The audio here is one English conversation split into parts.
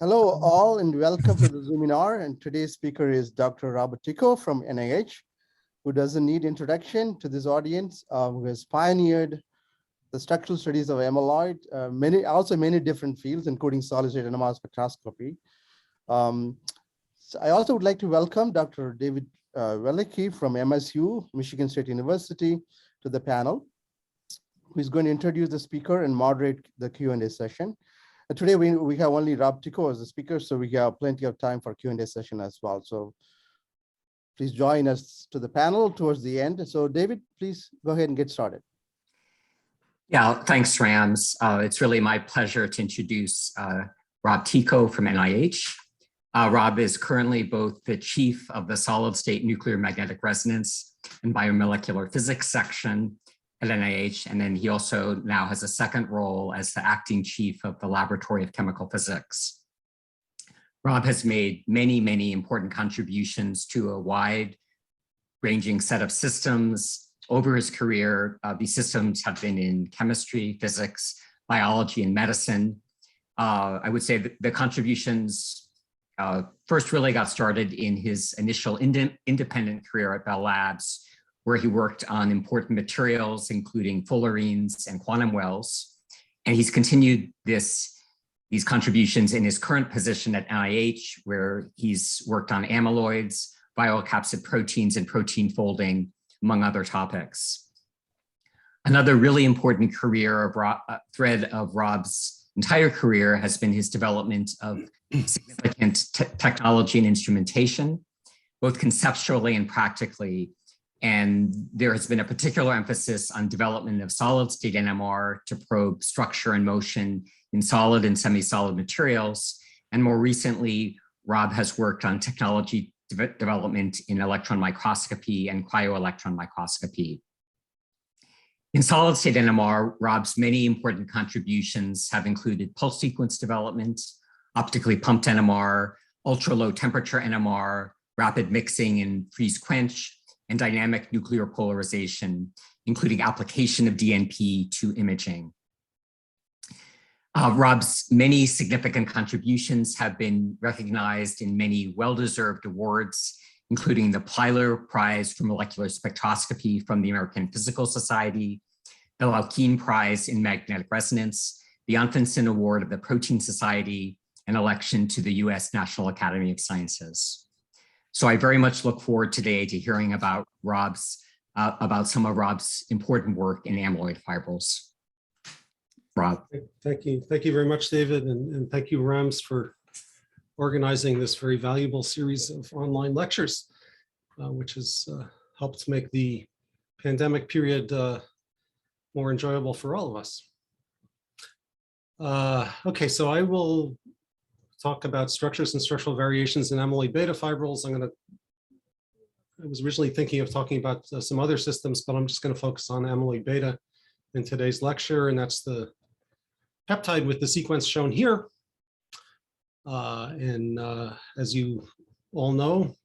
Hello all and welcome to the ZOOMinar, and today's speaker is Dr. Robert Tycko from NIH, who doesn't need introduction to this audience, who has pioneered the structural studies of amyloid, many different fields, including solid-state NMR spectroscopy. So I also would like to welcome Dr. David Wellicke from MSU, Michigan State University, to the panel, who is going to introduce the speaker and moderate the Q&A session. Today we have only Rob Tycko as the speaker, so we have plenty of time for Q&A session as well. So please join us to the panel towards the end. So David, please go ahead and get started. Yeah, thanks, Rams. It's really my pleasure to introduce Rob Tycko from NIH. Rob is currently both the chief of the solid-state nuclear magnetic resonance and biomolecular physics section at NIH, and then he also now has a second role as the acting chief of the Laboratory of Chemical Physics. Rob has made many important contributions to a wide-ranging set of systems over his career. These systems have been in chemistry, physics, biology, and medicine. I would say that the contributions first really got started in his initial independent career at Bell Labs, where he worked on important materials, including fullerenes and quantum wells. And he's continued these contributions in his current position at NIH, where he's worked on amyloids, viral capsid proteins, and protein folding, among other topics. Another really important thread of Rob's entire career has been his development of significant technology and instrumentation, both conceptually and practically. And there has been a particular emphasis on development of solid-state NMR to probe structure and motion in solid and semi-solid materials. And more recently, Rob has worked on technology development in electron microscopy and cryo-electron microscopy. In solid-state NMR, Rob's many important contributions have included pulse sequence development, optically pumped NMR, ultra-low temperature NMR, rapid mixing and freeze-quench, and dynamic nuclear polarization, including application of DNP to imaging. Rob's many significant contributions have been recognized in many well-deserved awards, including the Plyler Prize for Molecular Spectroscopy from the American Physical Society, the Laukien Prize in Magnetic Resonance, the Anfinsen Award of the Protein Society, and election to the US National Academy of Sciences. So I very much look forward today to hearing about some of Rob's important work in amyloid fibrils. Rob. Thank you very much, David, and thank you, Rams, for organizing this very valuable series of online lectures, which has helped make the pandemic period more enjoyable for all of us. Okay, so I will talk about structures and structural variations in amyloid-beta fibrils. I was originally thinking of talking about some other systems, but I'm just going to focus on amyloid-beta in today's lecture, and that's the peptide with the sequence shown here. As you all know,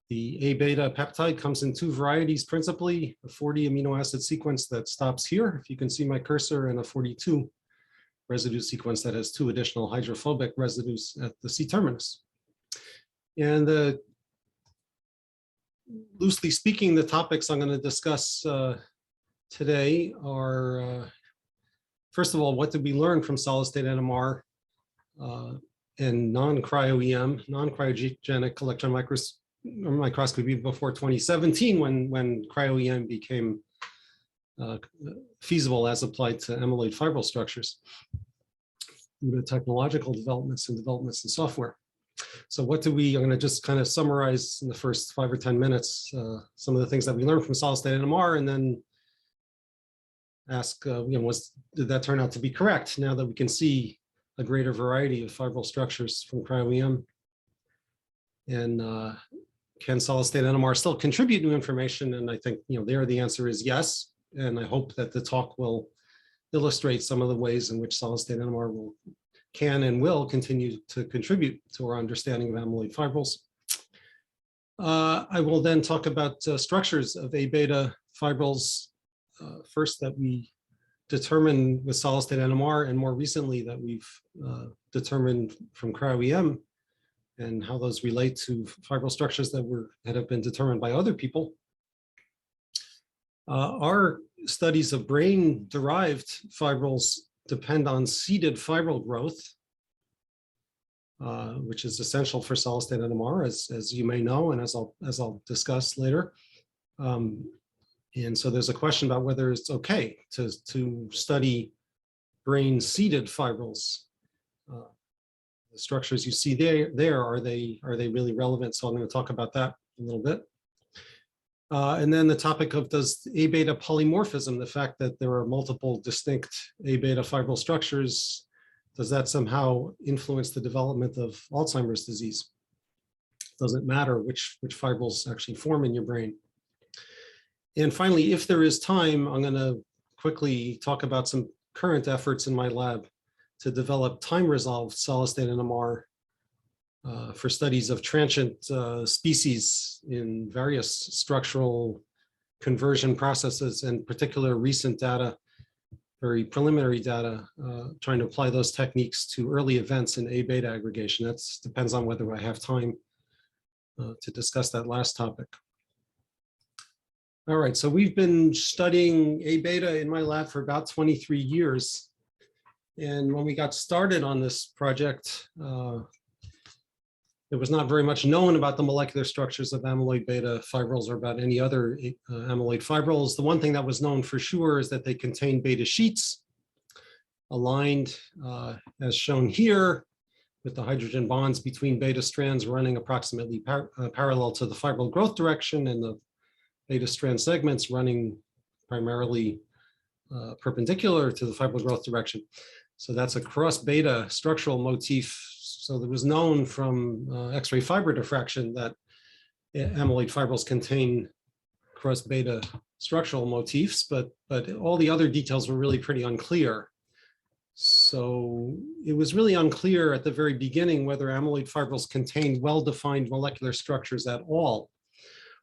the A-beta peptide comes in two varieties principally, a 40 amino acid sequence that stops here, if you can see my cursor, and a 42 residue sequence that has two additional hydrophobic residues at the C-terminus. And loosely speaking, the topics I'm going to discuss today are, first of all, what did we learn from solid-state NMR and non-cryo-EM, non-cryogenic electron microscopy before 2017 when cryo-EM became feasible as applied to amyloid fibril structures due to technological developments in software. So what do I'm going to just kind of summarize in the first 5 or 10 minutes some of the things that we learned from solid-state NMR, and then ask, did that turn out to be correct now that we can see a greater variety of fibril structures from cryo-EM? And can solid-state NMR still contribute new information? And I think, there the answer is yes. And I hope that the talk will illustrate some of the ways in which solid-state NMR can and will continue to contribute to our understanding of amyloid fibrils. I will then talk about structures of A-beta fibrils, first that we determined with solid state NMR, and more recently that we've determined from cryo-EM, and how those relate to fibril structures that have been determined by other people. Our studies of brain-derived fibrils depend on seeded fibril growth, which is essential for solid state NMR, as you may know, and as I'll discuss later. And so there's a question about whether it's okay to study brain-seeded fibrils. The structures you see there are they really relevant? So I'm going to talk about that a little bit. And then the topic of does A-beta polymorphism, the fact that there are multiple distinct A-beta fibril structures, does that somehow influence the development of Alzheimer's disease? Does it matter which fibrils actually form in your brain? And finally, if there is time, I'm going to quickly talk about some current efforts in my lab to develop time-resolved solid-state NMR for studies of transient species in various structural conversion processes, and particular recent data, very preliminary data, trying to apply those techniques to early events in A-beta aggregation. That depends on whether I have time to discuss that last topic. All right, so we've been studying A-beta in my lab for about 23 years. And when we got started on this project, there was not very much known about the molecular structures of amyloid-beta fibrils or about any other amyloid fibrils. The one thing that was known for sure is that they contain beta sheets aligned as shown here, with the hydrogen bonds between beta strands running approximately parallel to the fibril growth direction, and the beta strand segments running primarily perpendicular to the fibril growth direction. So that's a cross beta structural motif. So it was known from X-ray fiber diffraction that amyloid fibrils contain cross beta structural motifs, but all the other details were really pretty unclear. So it was really unclear at the very beginning whether amyloid fibrils contained well-defined molecular structures at all,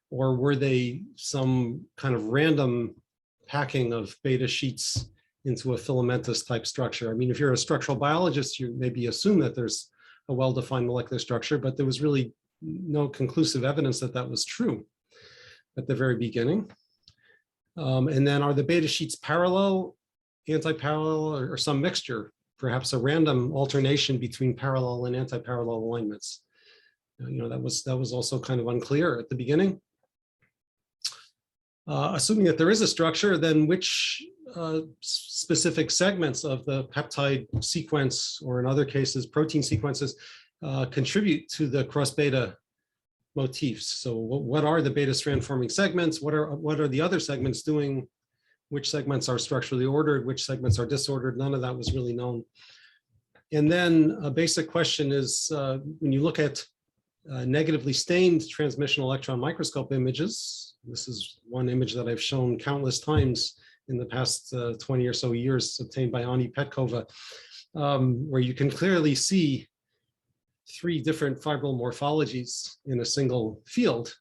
or were they some kind of random packing of beta sheets into a filamentous type structure. I mean, if you're a structural biologist, you maybe assume that there's a well-defined molecular structure, but there was really no conclusive evidence that that was true at the very beginning. And then are the beta sheets parallel, anti-parallel, or some mixture, perhaps a random alternation between parallel and anti-parallel alignments? You know, that was also kind of unclear at the beginning. Assuming that there is a structure, then which specific segments of the peptide sequence, or in other cases, protein sequences, contribute to the cross beta motifs? So what are the beta strand forming segments? What are the other segments doing? Which segments are structurally ordered? Which segments are disordered? None of that was really known. And then a basic question is, when you look at negatively stained transmission electron microscope images, this is one image that I've shown countless times in the past 20 or so years, obtained by Ani Petkova, where you can clearly see three different fibril morphologies in a single field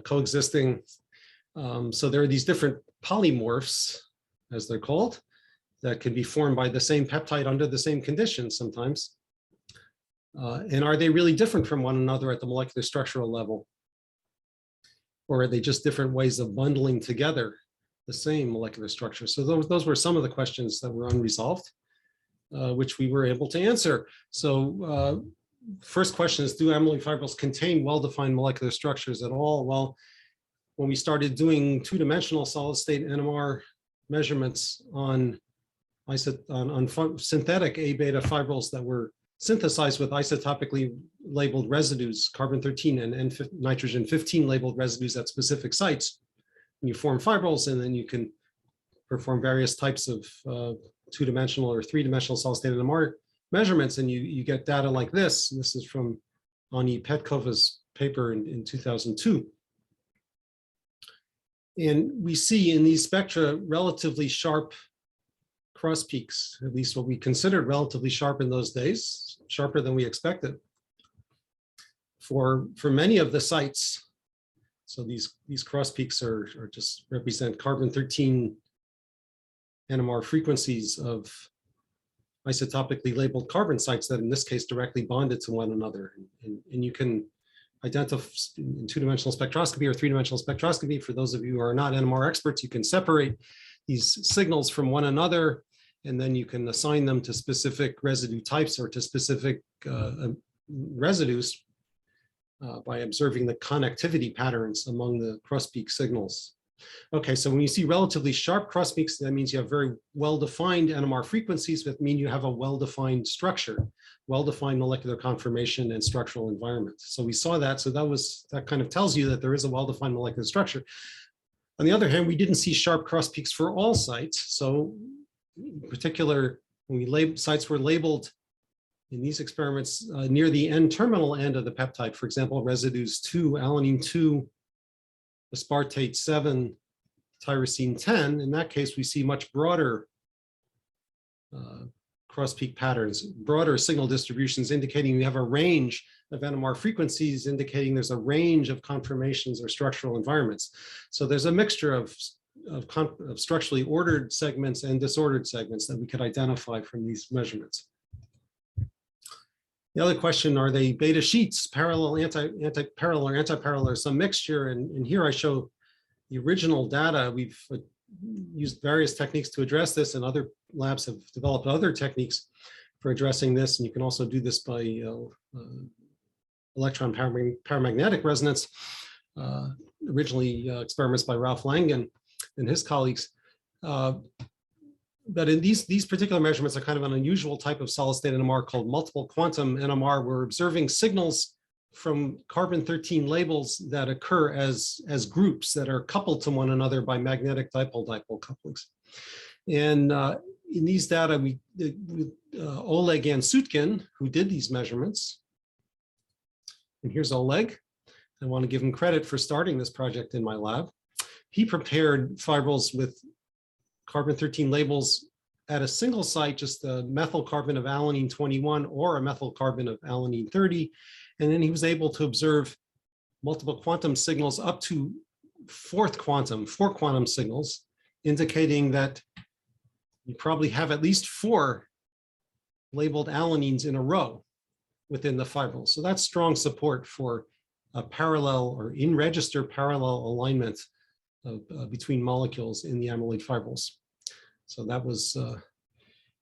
coexisting. So there are these different polymorphs, as they're called, that can be formed by the same peptide under the same conditions sometimes. And are they really different from one another at the molecular structural level? Or are they just different ways of bundling together the same molecular structure? So those were some of the questions that were unresolved, which we were able to answer. So first question is, do amyloid fibrils contain well-defined molecular structures at all? Well, when we started doing two-dimensional solid-state NMR measurements on synthetic A-beta fibrils that were synthesized with isotopically labeled residues, carbon-13 and nitrogen-15 labeled residues at specific sites, and you form fibrils, and then you can perform various types of two-dimensional or three-dimensional solid-state NMR measurements, and you get data like this. And this is from Ani Petkova's paper in 2002. And we see in these spectra relatively sharp cross peaks, at least what we considered relatively sharp in those days, sharper than we expected. For many of the sites, so these cross peaks are just represent carbon-13 NMR frequencies of isotopically labeled carbon sites that in this case directly bonded to one another. And you can identify in two-dimensional spectroscopy or three-dimensional spectroscopy, for those of you who are not NMR experts, you can separate these signals from one another, and then you can assign them to specific residue types or to specific residues by observing the connectivity patterns among the cross-peak signals. Okay, so when you see relatively sharp cross-peaks, that means you have very well-defined NMR frequencies, that mean you have a well-defined structure, well-defined molecular conformation and structural environment. So we saw that, so that kind of tells you that there is a well-defined molecular structure. On the other hand, we didn't see sharp cross-peaks for all sites. So in particular, when sites were labeled in these experiments near the N-terminal end of the peptide, for example, residues 2, alanine 2, aspartate 7, tyrosine 10, in that case, we see much broader cross-peak patterns, broader signal distributions indicating we have a range of NMR frequencies, indicating there's a range of conformations or structural environments. So there's a mixture of structurally ordered segments and disordered segments that we could identify from these measurements. The other question, are they beta sheets, parallel, anti-parallel, or anti-parallel, or some mixture? And here I show the original data. We've used various techniques to address this, and other labs have developed other techniques for addressing this. And you can also do this by electron paramagnetic resonance, originally experiments by Ralph Langen and his colleagues. But in these particular measurements are kind of an unusual type of solid state NMR called multiple quantum NMR. We're observing signals from carbon-13 labels that occur as groups that are coupled to one another by magnetic dipole-dipole couplings. And in these data, Oleg and Sutkin, who did these measurements, and here's Oleg. I want to give him credit for starting this project in my lab. He prepared fibrils with carbon-13 labels at a single site, just a methyl carbon of alanine 21 or a methyl carbon of alanine 30. And then he was able to observe multiple quantum signals up to four quantum signals, indicating that you probably have at least 4 labeled alanines in a row within the fibrils. So that's strong support for a parallel or in-register parallel alignment between molecules in the amyloid fibrils. So that was,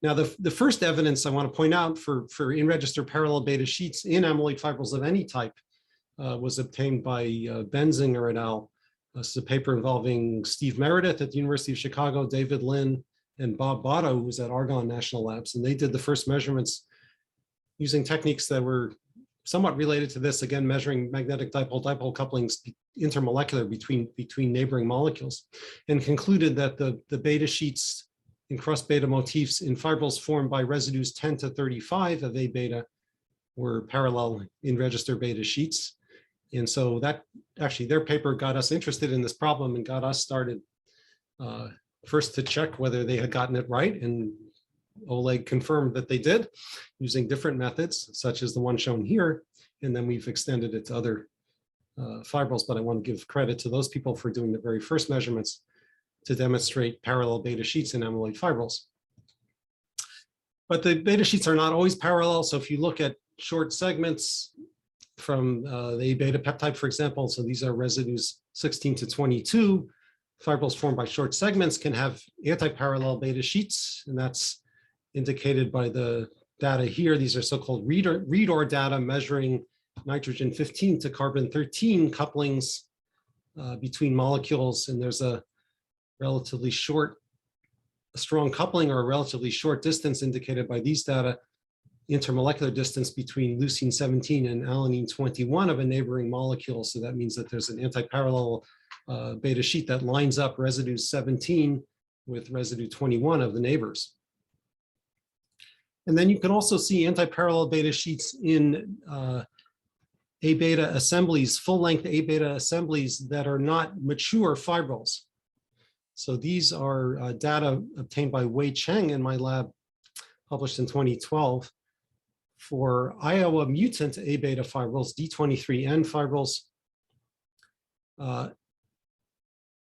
now the first evidence I want to point out for in-register parallel beta sheets in amyloid fibrils of any type was obtained by Benzinger et al. This is a paper involving Steve Meredith at the University of Chicago, David Lin, and Bob Botto, who was at Argonne National Labs. And they did the first measurements using techniques that were somewhat related to this, again, measuring magnetic dipole-dipole couplings intermolecular between neighboring molecules, and concluded that the beta sheets in cross-beta motifs in fibrils formed by residues 10 to 35 of A beta were parallel in-register beta sheets. And so that actually, their paper got us interested in this problem and got us started first to check whether they had gotten it right. And Oleg confirmed that they did using different methods, such as the one shown here. And then we've extended it to other fibrils, but I want to give credit to those people for doing the very first measurements to demonstrate parallel beta sheets in amyloid fibrils. But the beta sheets are not always parallel. So if you look at short segments from the A beta peptide, for example, so these are residues 16 to 22, fibrils formed by short segments can have anti-parallel beta sheets, and that's indicated by the data here. These are so-called read-or data measuring nitrogen 15 to carbon 13 couplings between molecules, and there's a relatively short, a strong coupling or a relatively short distance indicated by these data, intermolecular distance between leucine 17 and alanine 21 of a neighboring molecule. So that means that there's an anti-parallel beta sheet that lines up residue 17 with residue 21 of the neighbors. And then you can also see anti-parallel beta sheets in A beta assemblies, full-length A beta assemblies that are not mature fibrils. So these are data obtained by Wei Cheng in my lab, published in 2012, for Iowa mutant A beta fibrils, D23N fibrils.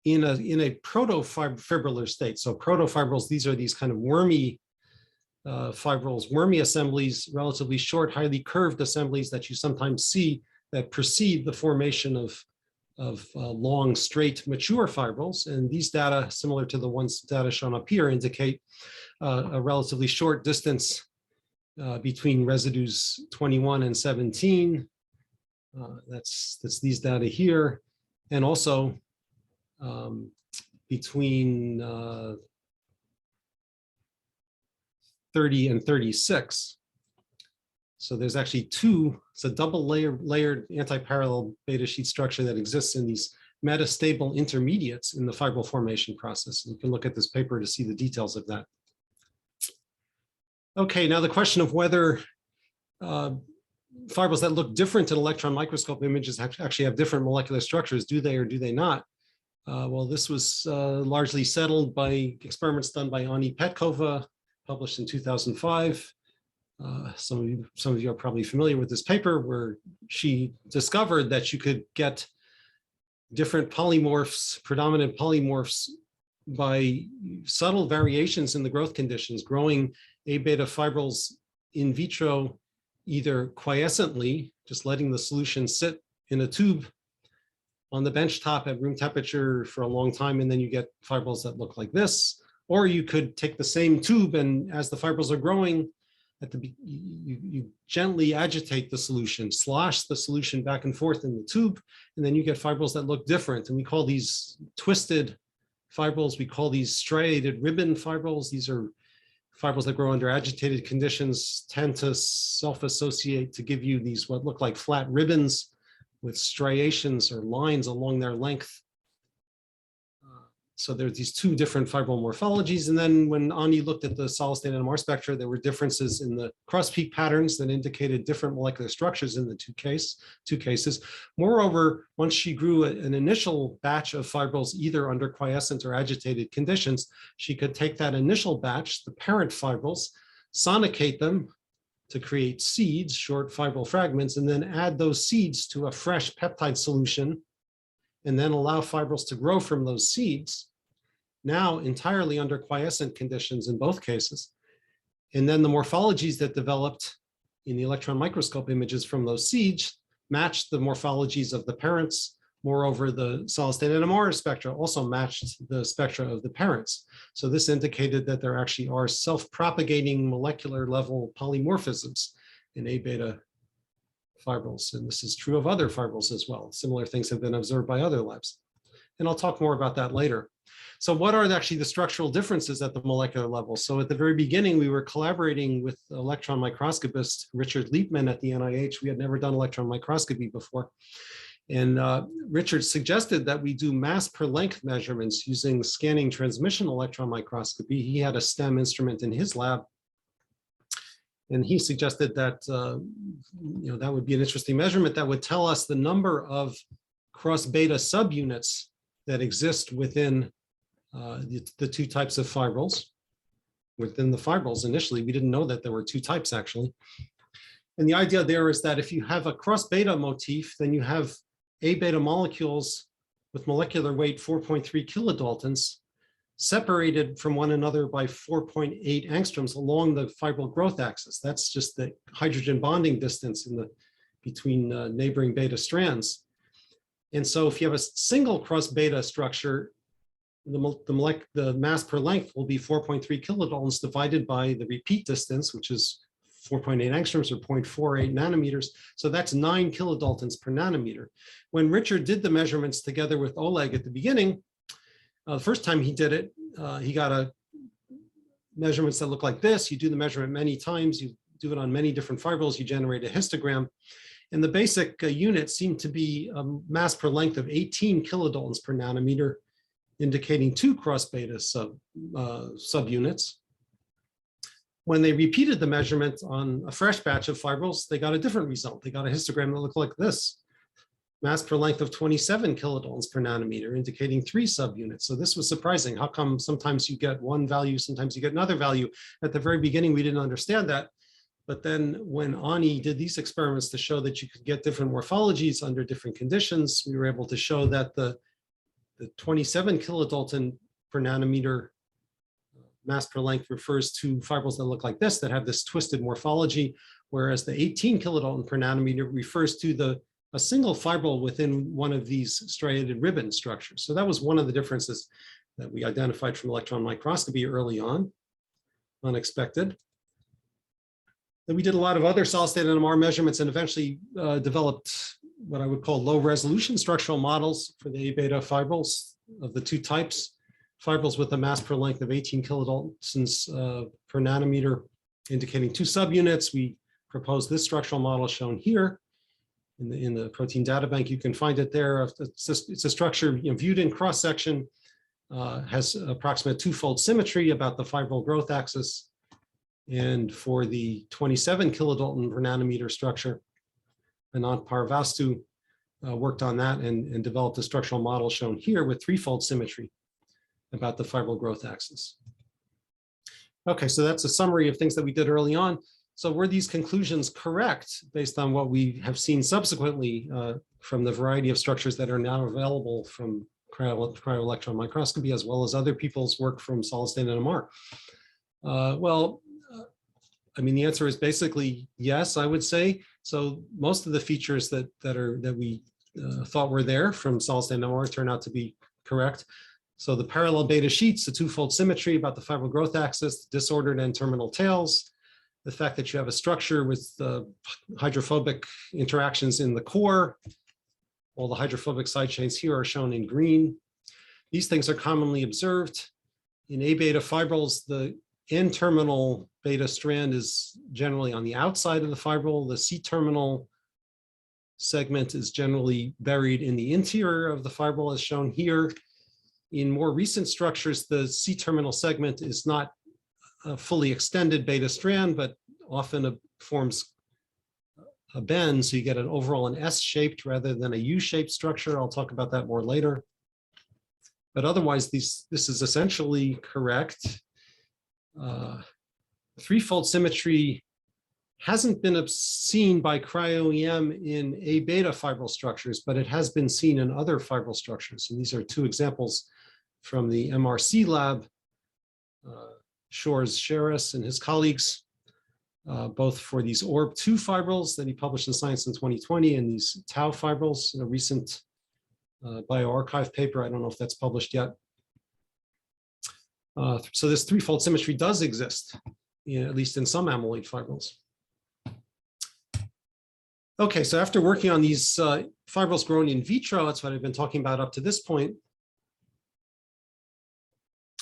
in a proto-fibrillar state. So protofibrils, these are these kind of wormy fibrils, wormy assemblies, relatively short, highly curved assemblies that you sometimes see that precede the formation of long, straight, mature fibrils. And these data, similar to the ones data shown up here, indicate a relatively short distance between residues 21 and 17. That's these data here. And also between 30 and 36. So there's actually it's a double layered anti-parallel beta sheet structure that exists in these metastable intermediates in the fibril formation process. And you can look at this paper to see the details of that. Okay, now the question of whether fibrils that look different in electron microscope images actually have different molecular structures, do they or do they not? Well, this was largely settled by experiments done by Ani Petkova, published in 2005. Some of you are probably familiar with this paper, where she discovered that you could get different polymorphs, predominant polymorphs, by subtle variations in the growth conditions, growing A-beta fibrils in vitro, either quiescently, just letting the solution sit in a tube on the bench top at room temperature for a long time, and then you get fibrils that look like this. Or you could take the same tube, and as the fibrils are growing, you gently agitate the solution, slosh the solution back and forth in the tube, and then you get fibrils that look different. And we call these twisted fibrils, we call these striated ribbon fibrils. These are fibrils that grow under agitated conditions, tend to self-associate to give you these what look like flat ribbons with striations or lines along their length. So there's these two different fibril morphologies. And then when Ani looked at the solid state NMR spectra, there were differences in the cross-peak patterns that indicated different molecular structures in the two cases. Moreover, once she grew an initial batch of fibrils, either under quiescent or agitated conditions, she could take that initial batch, the parent fibrils, sonicate them to create seeds, short fibril fragments, and then add those seeds to a fresh peptide solution, and then allow fibrils to grow from those seeds, now entirely under quiescent conditions in both cases. And then the morphologies that developed in the electron microscope images from those seeds matched the morphologies of the parents. Moreover, the solid state NMR spectra also matched the spectra of the parents. So this indicated that there actually are self-propagating molecular level polymorphisms in A-beta fibrils. And this is true of other fibrils as well. Similar things have been observed by other labs. And I'll talk more about that later. So what are actually the structural differences at the molecular level? So at the very beginning, we were collaborating with electron microscopist Richard Liepman at the NIH. We had never done electron microscopy before. And Richard suggested that we do mass per length measurements using scanning transmission electron microscopy. He had a STEM instrument in his lab. And he suggested that that would be an interesting measurement that would tell us the number of cross beta subunits that exist within the two types of fibrils. Within the fibrils, initially, we didn't know that there were two types actually. And the idea there is that if you have a cross beta motif, then you have A-beta molecules with molecular weight 4.3 kilodaltons separated from one another by 4.8 angstroms along the fibril growth axis. That's just the hydrogen bonding distance between neighboring beta strands. And so if you have a single cross beta structure, the mass per length will be 4.3 kilodaltons divided by the repeat distance, which is 4.8 angstroms or 0.48 nanometers. So that's 9 kilodaltons per nanometer. When Richard did the measurements together with Oleg at the beginning, the first time he did it, he got measurements that look like this. You do the measurement many times, you do it on many different fibrils, you generate a histogram. And the basic unit seemed to be a mass per length of 18 kilodaltons per nanometer, indicating two cross beta subunits. When they repeated the measurement on a fresh batch of fibrils, they got a different result. They got a histogram that looked like this. Mass per length of 27 kilodaltons per nanometer, indicating 3 subunits. So this was surprising. How come sometimes you get one value, sometimes you get another value? At the very beginning, we didn't understand that. But then when Ani did these experiments to show that you could get different morphologies under different conditions, we were able to show that the the 27 kilodalton per nanometer mass per length refers to fibrils that look like this, that have this twisted morphology, whereas the 18 kilodalton per nanometer refers to a single fibril within one of these striated ribbon structures. So that was one of the differences that we identified from electron microscopy early on, unexpected. Then we did a lot of other solid-state NMR measurements and eventually developed what I would call low-resolution structural models for the A-beta fibrils of the two types. Fibrils with a mass per length of 18 kilodaltons per nanometer, indicating two subunits. We proposed this structural model shown here in the protein data bank. You can find it there. It's a structure, you know, viewed in cross-section, has approximate twofold symmetry about the fibril growth axis. And for the 27 kilodalton per nanometer structure, Anant Paravastu worked on that and developed a structural model shown here with threefold symmetry about the fibril growth axis. Okay, so that's a summary of things that we did early on. So were these conclusions correct based on what we have seen subsequently from the variety of structures that are now available from cryo-electron microscopy, as well as other people's work from solid-state NMR? Well, I mean, the answer is basically yes, I would say. So most of the features that we thought were there from solid-state NMR turn out to be correct. So the parallel beta sheets, the twofold symmetry about the fibril growth axis, disordered N-terminal tails, the fact that you have a structure with hydrophobic interactions in the core. All the hydrophobic side chains here are shown in green. These things are commonly observed. In A-beta fibrils, the N-terminal beta strand is generally on the outside of the fibril. The C-terminal segment is generally buried in the interior of the fibril, as shown here. In more recent structures, the C-terminal segment is not a fully extended beta strand, but often forms a bend, so you get an overall an S-shaped rather than a U-shaped structure. I'll talk about that more later. But otherwise, this is essentially correct. Threefold symmetry hasn't been seen by cryo-EM in A-beta fibril structures, but it has been seen in other fibril structures. And these are two examples from the MRC lab, Shores Sheris and his colleagues, both for these ORB2 fibrils that he published in Science in 2020 and these tau fibrils in a recent bioRxiv paper. I don't know if that's published yet. So this threefold symmetry does exist, at least in some amyloid fibrils. Okay, so after working on these fibrils grown in vitro, that's what I've been talking about up to this point.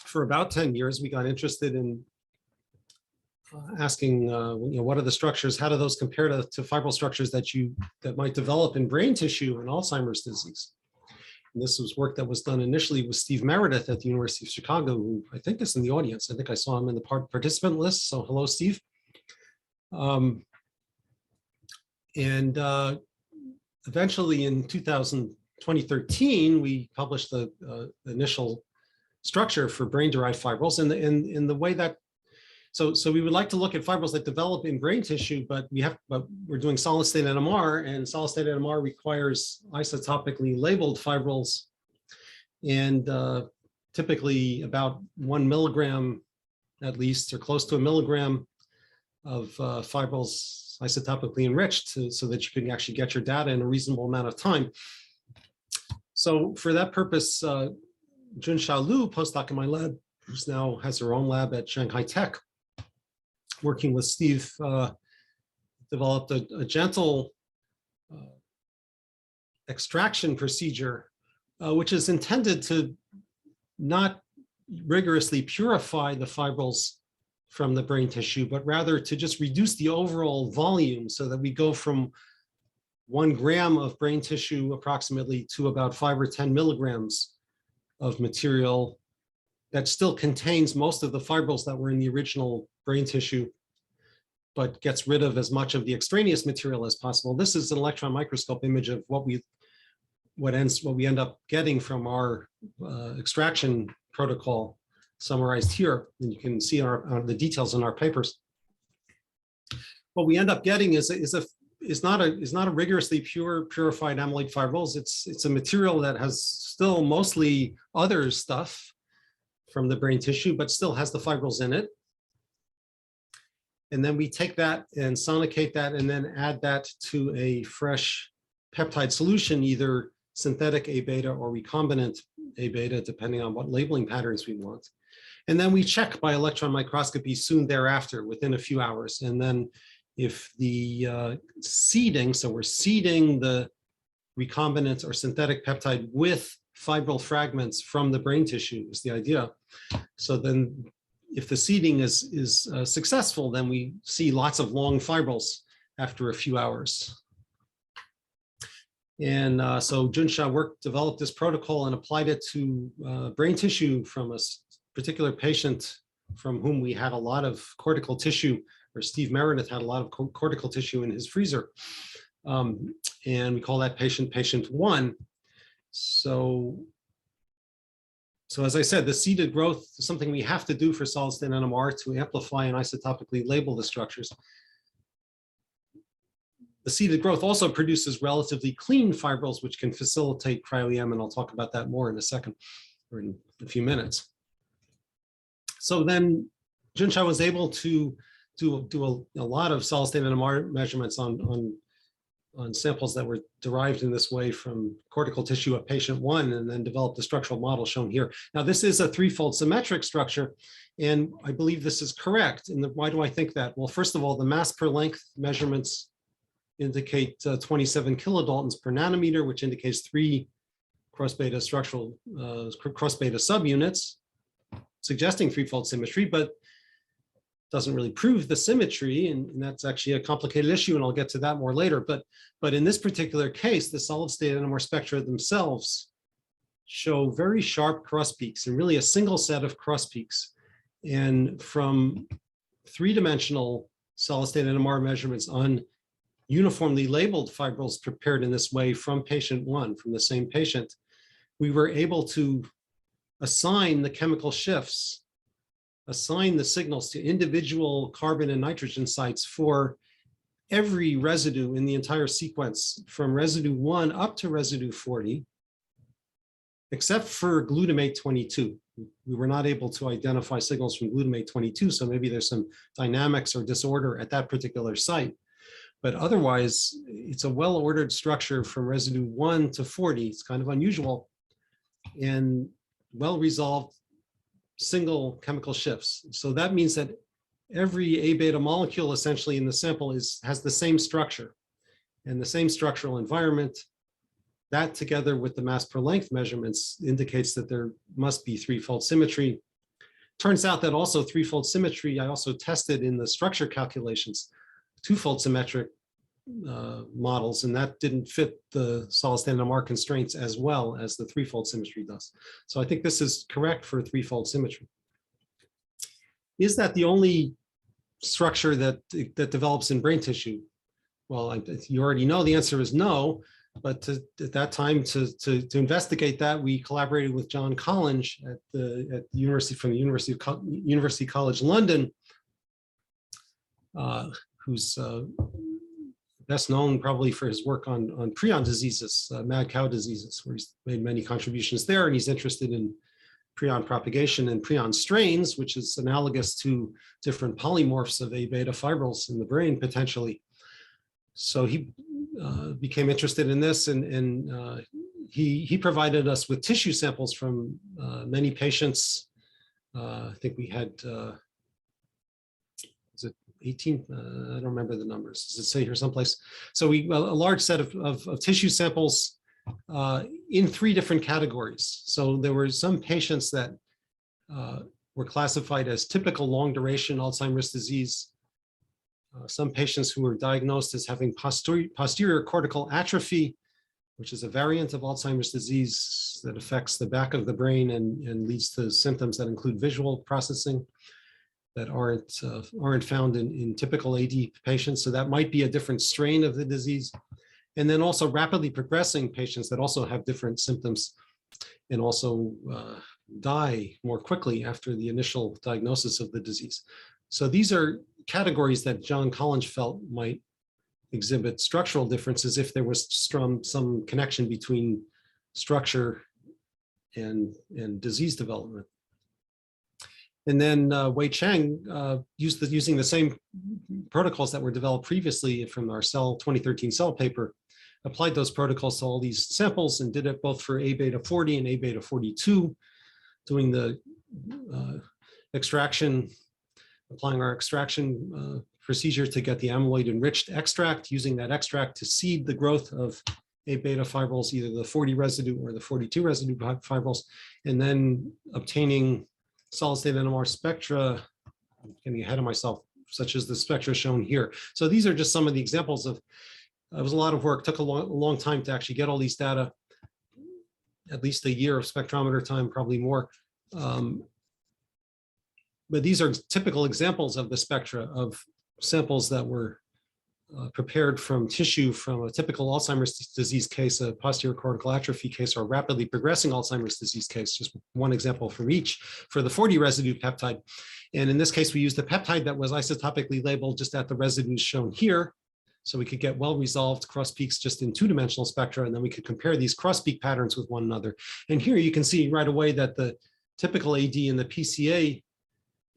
For about 10 years, we got interested in asking, what are the structures? How do those compare to fibril structures that might develop in brain tissue in Alzheimer's disease? And this was work that was done initially with Steve Meredith at the University of Chicago, who I think is in the audience. I think I saw him in the participant list. So hello, Steve. Eventually in 2013, we published the initial structure for brain-derived fibrils, and in the way that, so we would like to look at fibrils that develop in brain tissue, but we're doing solid-state NMR, and solid-state NMR requires isotopically labeled fibrils, and typically about 1 milligram, at least, or close to a milligram of fibrils isotopically enriched so that you can actually get your data in a reasonable amount of time. So for that purpose, Junxia Liu, postdoc in my lab, who now has her own lab at Shanghai Tech, working with Steve, developed a gentle extraction procedure, which is intended to not rigorously purify the fibrils from the brain tissue, but rather to just reduce the overall volume so that we go from 1 gram of brain tissue approximately to about 5 or 10 milligrams of material that still contains most of the fibrils that were in the original brain tissue, but gets rid of as much of the extraneous material as possible. This is an electron microscope image of what we end up getting from our extraction protocol summarized here, and you can see the details in our papers. What we end up getting is is not a rigorously purified amyloid fibrils. It's a material that has still mostly other stuff from the brain tissue, but still has the fibrils in it. And then we take that and sonicate that and then add that to a fresh peptide solution, either synthetic A-beta or recombinant A-beta, depending on what labeling patterns we want. And then we check by electron microscopy soon thereafter, within a few hours. And then if the seeding, so we're seeding the recombinant or synthetic peptide with fibril fragments from the brain tissue is the idea. So then if the seeding is successful, then we see lots of long fibrils after a few hours. And so Junsha developed this protocol and applied it to brain tissue from a particular patient from whom we had a lot of cortical tissue, or Steve Meredith had a lot of cortical tissue in his freezer. And we call that patient 1. So as I said, the seeded growth is something we have to do for solid-state NMR to amplify and isotopically label the structures. The seeded growth also produces relatively clean fibrils, which can facilitate cryo-EM, and I'll talk about that more in a second, or in a few minutes. So then Junsha was able to do a lot of solid-state NMR measurements on samples that were derived in this way from cortical tissue of patient 1, and then developed the structural model shown here. Now, this is a threefold symmetric structure, and I believe this is correct. And why do I think that? Well, first of all, the mass per length measurements indicate 27 kilodaltons per nanometer, which indicates 3 cross-beta structural cross-beta subunits, suggesting threefold symmetry, but doesn't really prove the symmetry, and that's actually a complicated issue, and I'll get to that more later. But in this particular case, the solid-state NMR spectra themselves show very sharp cross peaks, and really a single set of cross peaks. And from 3-dimensional solid-state NMR measurements on uniformly labeled fibrils prepared in this way from patient 1, from the same patient, we were able to assign the chemical shifts, assign the signals to individual carbon and nitrogen sites for every residue in the entire sequence, from residue 1 up to residue 40, except for glutamate 22. We were not able to identify signals from glutamate 22, so maybe there's some dynamics or disorder at that particular site. But otherwise, it's a well-ordered structure from residue 1 to 40. It's kind of unusual and well-resolved single chemical shifts. So that means that every A-beta molecule essentially in the sample has the same structure and the same structural environment. That, together with the mass per length measurements, indicates that there must be threefold symmetry. Turns out that also threefold symmetry, I also tested in the structure calculations, twofold symmetric models, and that didn't fit the solid-state NMR constraints as well as the threefold symmetry does. So I think this is correct for threefold symmetry. Is that the only structure that develops in brain tissue? Well, you already know the answer is no, but at that time to investigate that, we collaborated with John Collins at the University College London, who's best known probably for his work on prion diseases, mad cow diseases, where he's made many contributions there, and he's interested in prion propagation and prion strains, which is analogous to different polymorphs of A-beta fibrils in the brain potentially. So he became interested in this, and he provided us with tissue samples from many patients. I think we had 18, I don't remember the numbers. Does it say here someplace? So a large set of tissue samples in 3 different categories. So there were some patients that were classified as typical long duration Alzheimer's disease. Some patients who were diagnosed as having posterior cortical atrophy, which is a variant of Alzheimer's disease that affects the back of the brain and leads to symptoms that include visual processing that aren't found in typical AD patients. So that might be a different strain of the disease. And then also rapidly progressing patients that also have different symptoms and also die more quickly after the initial diagnosis of the disease. So these are categories that John Collins felt might exhibit structural differences if there was some connection between structure and disease development. And then Wei Cheng using the same protocols that were developed previously from our 2013 Cell paper, applied those protocols to all these samples and did it both for A-beta 40 and A-beta 42, doing the extraction, applying our extraction procedure to get the amyloid enriched extract, using that extract to seed the growth of A-beta fibrils, either the 40 residue or the 42 residue fibrils, and then obtaining solid state NMR spectra, I'm getting ahead of myself, such as the spectra shown here. So these are just some of the examples of, it was a lot of work, took a long time to actually get all these data, at least a year of spectrometer time, probably more. But these are typical examples of the spectra of samples that were prepared from tissue from a typical Alzheimer's disease case, a posterior cortical atrophy case, or a rapidly progressing Alzheimer's disease case, just one example from each, for the 40 residue peptide. And in this case, we used a peptide that was isotopically labeled just at the residues shown here. So we could get well-resolved cross peaks just in two-dimensional spectra, and then we could compare these cross peak patterns with one another. And here you can see right away that the typical AD and the PCA,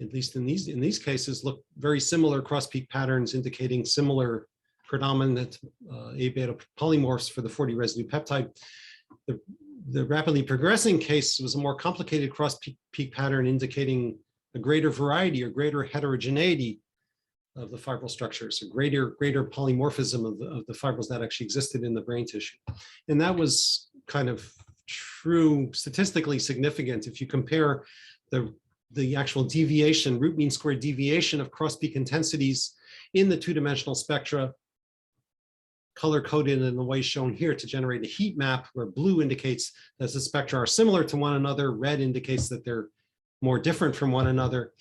at least in these cases, look very similar cross peak patterns indicating similar predominant A-beta polymorphs for the 40 residue peptide. The rapidly progressing case was a more complicated cross peak pattern indicating a greater variety or greater heterogeneity of the fibril structures, a greater polymorphism of the fibrils that actually existed in the brain tissue. And that was kind of true, statistically significant if you compare the actual deviation, root mean squared deviation of cross-peak intensities in the two-dimensional spectra, color-coded in the way shown here to generate a heat map where blue indicates that the spectra are similar to one another, red indicates that they're more different from one another.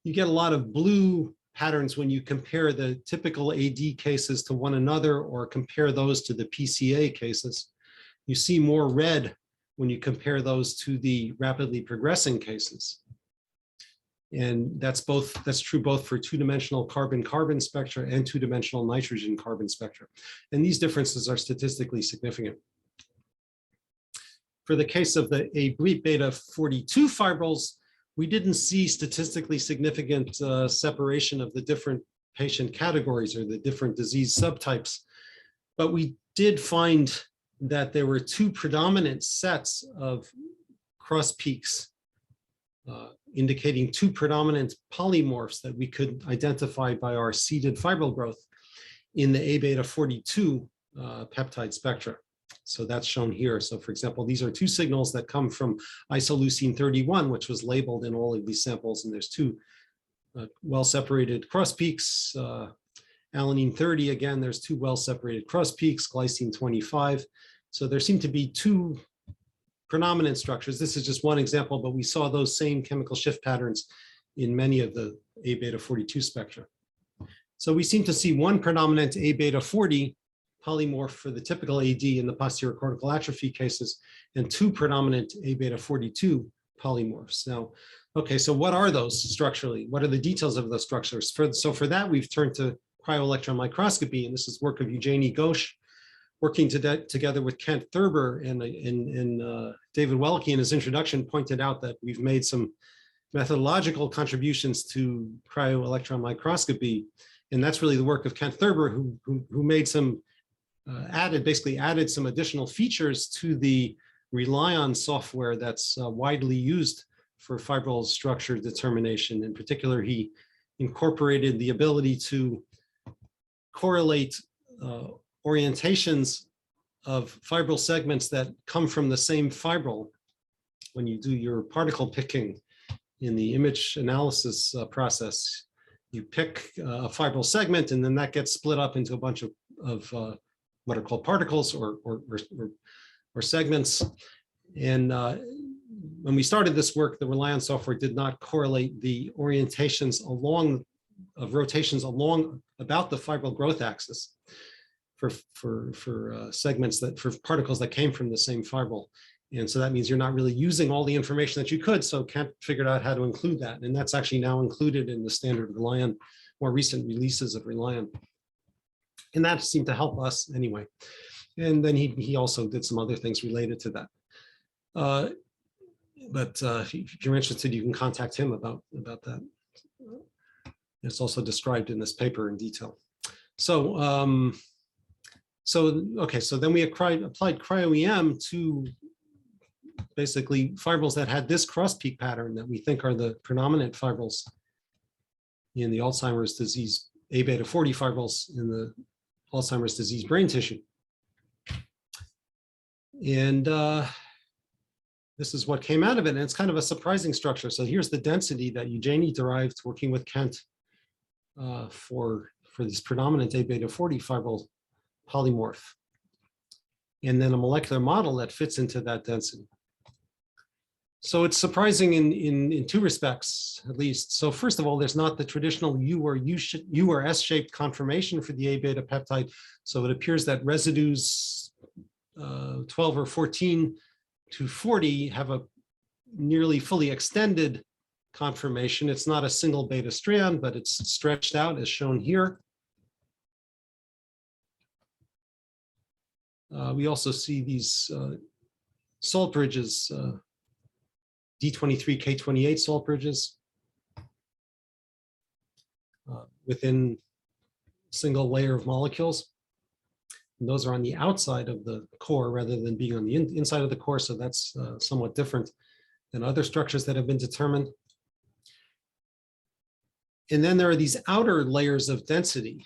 You get a lot of blue patterns when you compare the typical AD cases to one another or compare those to the PCA cases. You see more red when you compare those to the rapidly progressing cases. And that's true both for two-dimensional carbon-carbon spectra and two-dimensional nitrogen-carbon spectra. And these differences are statistically significant. For the case of the A-beta 42 fibrils, we didn't see statistically significant separation of the different patient categories or the different disease subtypes. But we did find that there were two predominant sets of cross peaks indicating two predominant polymorphs that we could identify by our seeded fibril growth in the A-beta 42 peptide spectra. So that's shown here. So for example, these are two signals that come from isoleucine 31, which was labeled in all of these samples. And there's two well-separated cross peaks. Alanine 30, again, there's two well-separated cross peaks, glycine 25. So there seem to be two predominant structures. This is just one example, but we saw those same chemical shift patterns in many of the A-beta 42 spectra. So we seem to see one predominant A-beta 40 polymorph for the typical AD in the posterior cortical atrophy cases, and two predominant A-beta 42 polymorphs. Now, okay, so what are those structurally? What are the details of those structures? So for that, we've turned to cryo-electron microscopy, and this is work of Eugenie Gauche, working together with Kent Thurber, and David Welke in his introduction pointed out that we've made some methodological contributions to cryo-electron microscopy. And that's really the work of Kent Thurber, who made some, basically added some additional features to the RELION software that's widely used for fibril structure determination. In particular, he incorporated the ability to correlate orientations of fibril segments that come from the same fibril when you do your particle picking in the image analysis process. You pick a fibril segment, and then that gets split up into a bunch of what are called particles or segments. And when we started this work, the RELION software did not correlate the orientations of rotations along about the fibril growth axis for segments for particles that came from the same fibril. And so that means you're not really using all the information that you could. So Kent figured out how to include that. And that's actually now included in the standard RELION, more recent releases of RELION. And that seemed to help us anyway. And then he also did some other things related to that. But if you're interested, you can contact him about that. It's also described in this paper in detail. So, okay, so then we applied cryo-EM to basically fibrils that had this cross-peak pattern that we think are the predominant fibrils in the Alzheimer's disease, A-beta 40 fibrils in the Alzheimer's disease brain tissue. And this is what came out of it, and it's kind of a surprising structure. So here's the density that Eugenie derived working with Kent for this predominant A-beta 40 fibril polymorph, and then a molecular model that fits into that density. So it's surprising in two respects, at least. So first of all, there's not the traditional U or S-shaped conformation for the A-beta peptide. So it appears that residues 12 or 14 to 40 have a nearly fully extended conformation. It's not a single beta strand, but it's stretched out as shown here. We also see these salt bridges, D23, K28 salt bridges within a single layer of molecules. And those are on the outside of the core rather than being on the inside of the core. So that's somewhat different than other structures that have been determined. And then there are these outer layers of density,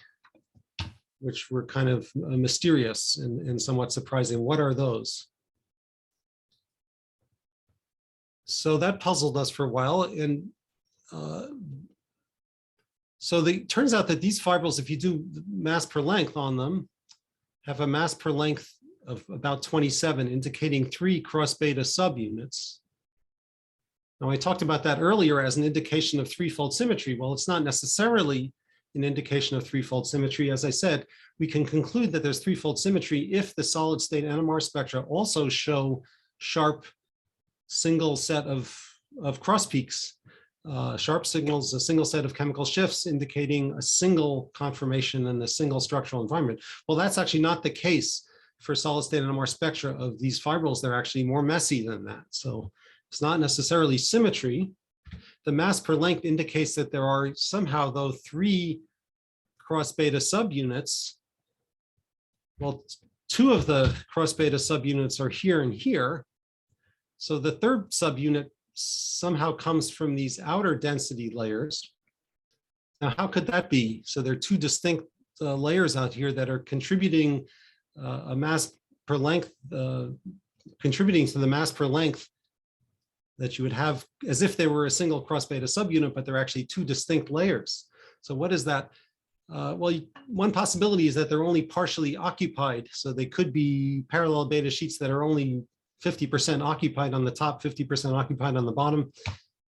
which were kind of mysterious and somewhat surprising. What are those? So that puzzled us for a while. And so it turns out that these fibrils, if you do mass per length on them, have a mass per length of about 27, indicating 3 cross-beta subunits. Now, I talked about that earlier as an indication of threefold symmetry. Well, it's not necessarily an indication of threefold symmetry. As I said, we can conclude that there's threefold symmetry if the solid state NMR spectra also show sharp single set of cross peaks, sharp signals, a single set of chemical shifts indicating a single conformation and a single structural environment. Well, that's actually not the case for solid state NMR spectra of these fibrils. They're actually more messy than that. So it's not necessarily symmetry. The mass per length indicates that there are somehow, though, 3 cross beta subunits. Well, 2 of the cross beta subunits are here and here. So the third subunit somehow comes from these outer density layers. Now, how could that be? So there are 2 distinct layers out here that are contributing a mass per length, contributing to the mass per length that you would have as if they were a single cross beta subunit, but they're actually 2 distinct layers. So what is that? Well, one possibility is that they're only partially occupied. So they could be parallel beta sheets that are only 50% occupied on the top, 50% occupied on the bottom.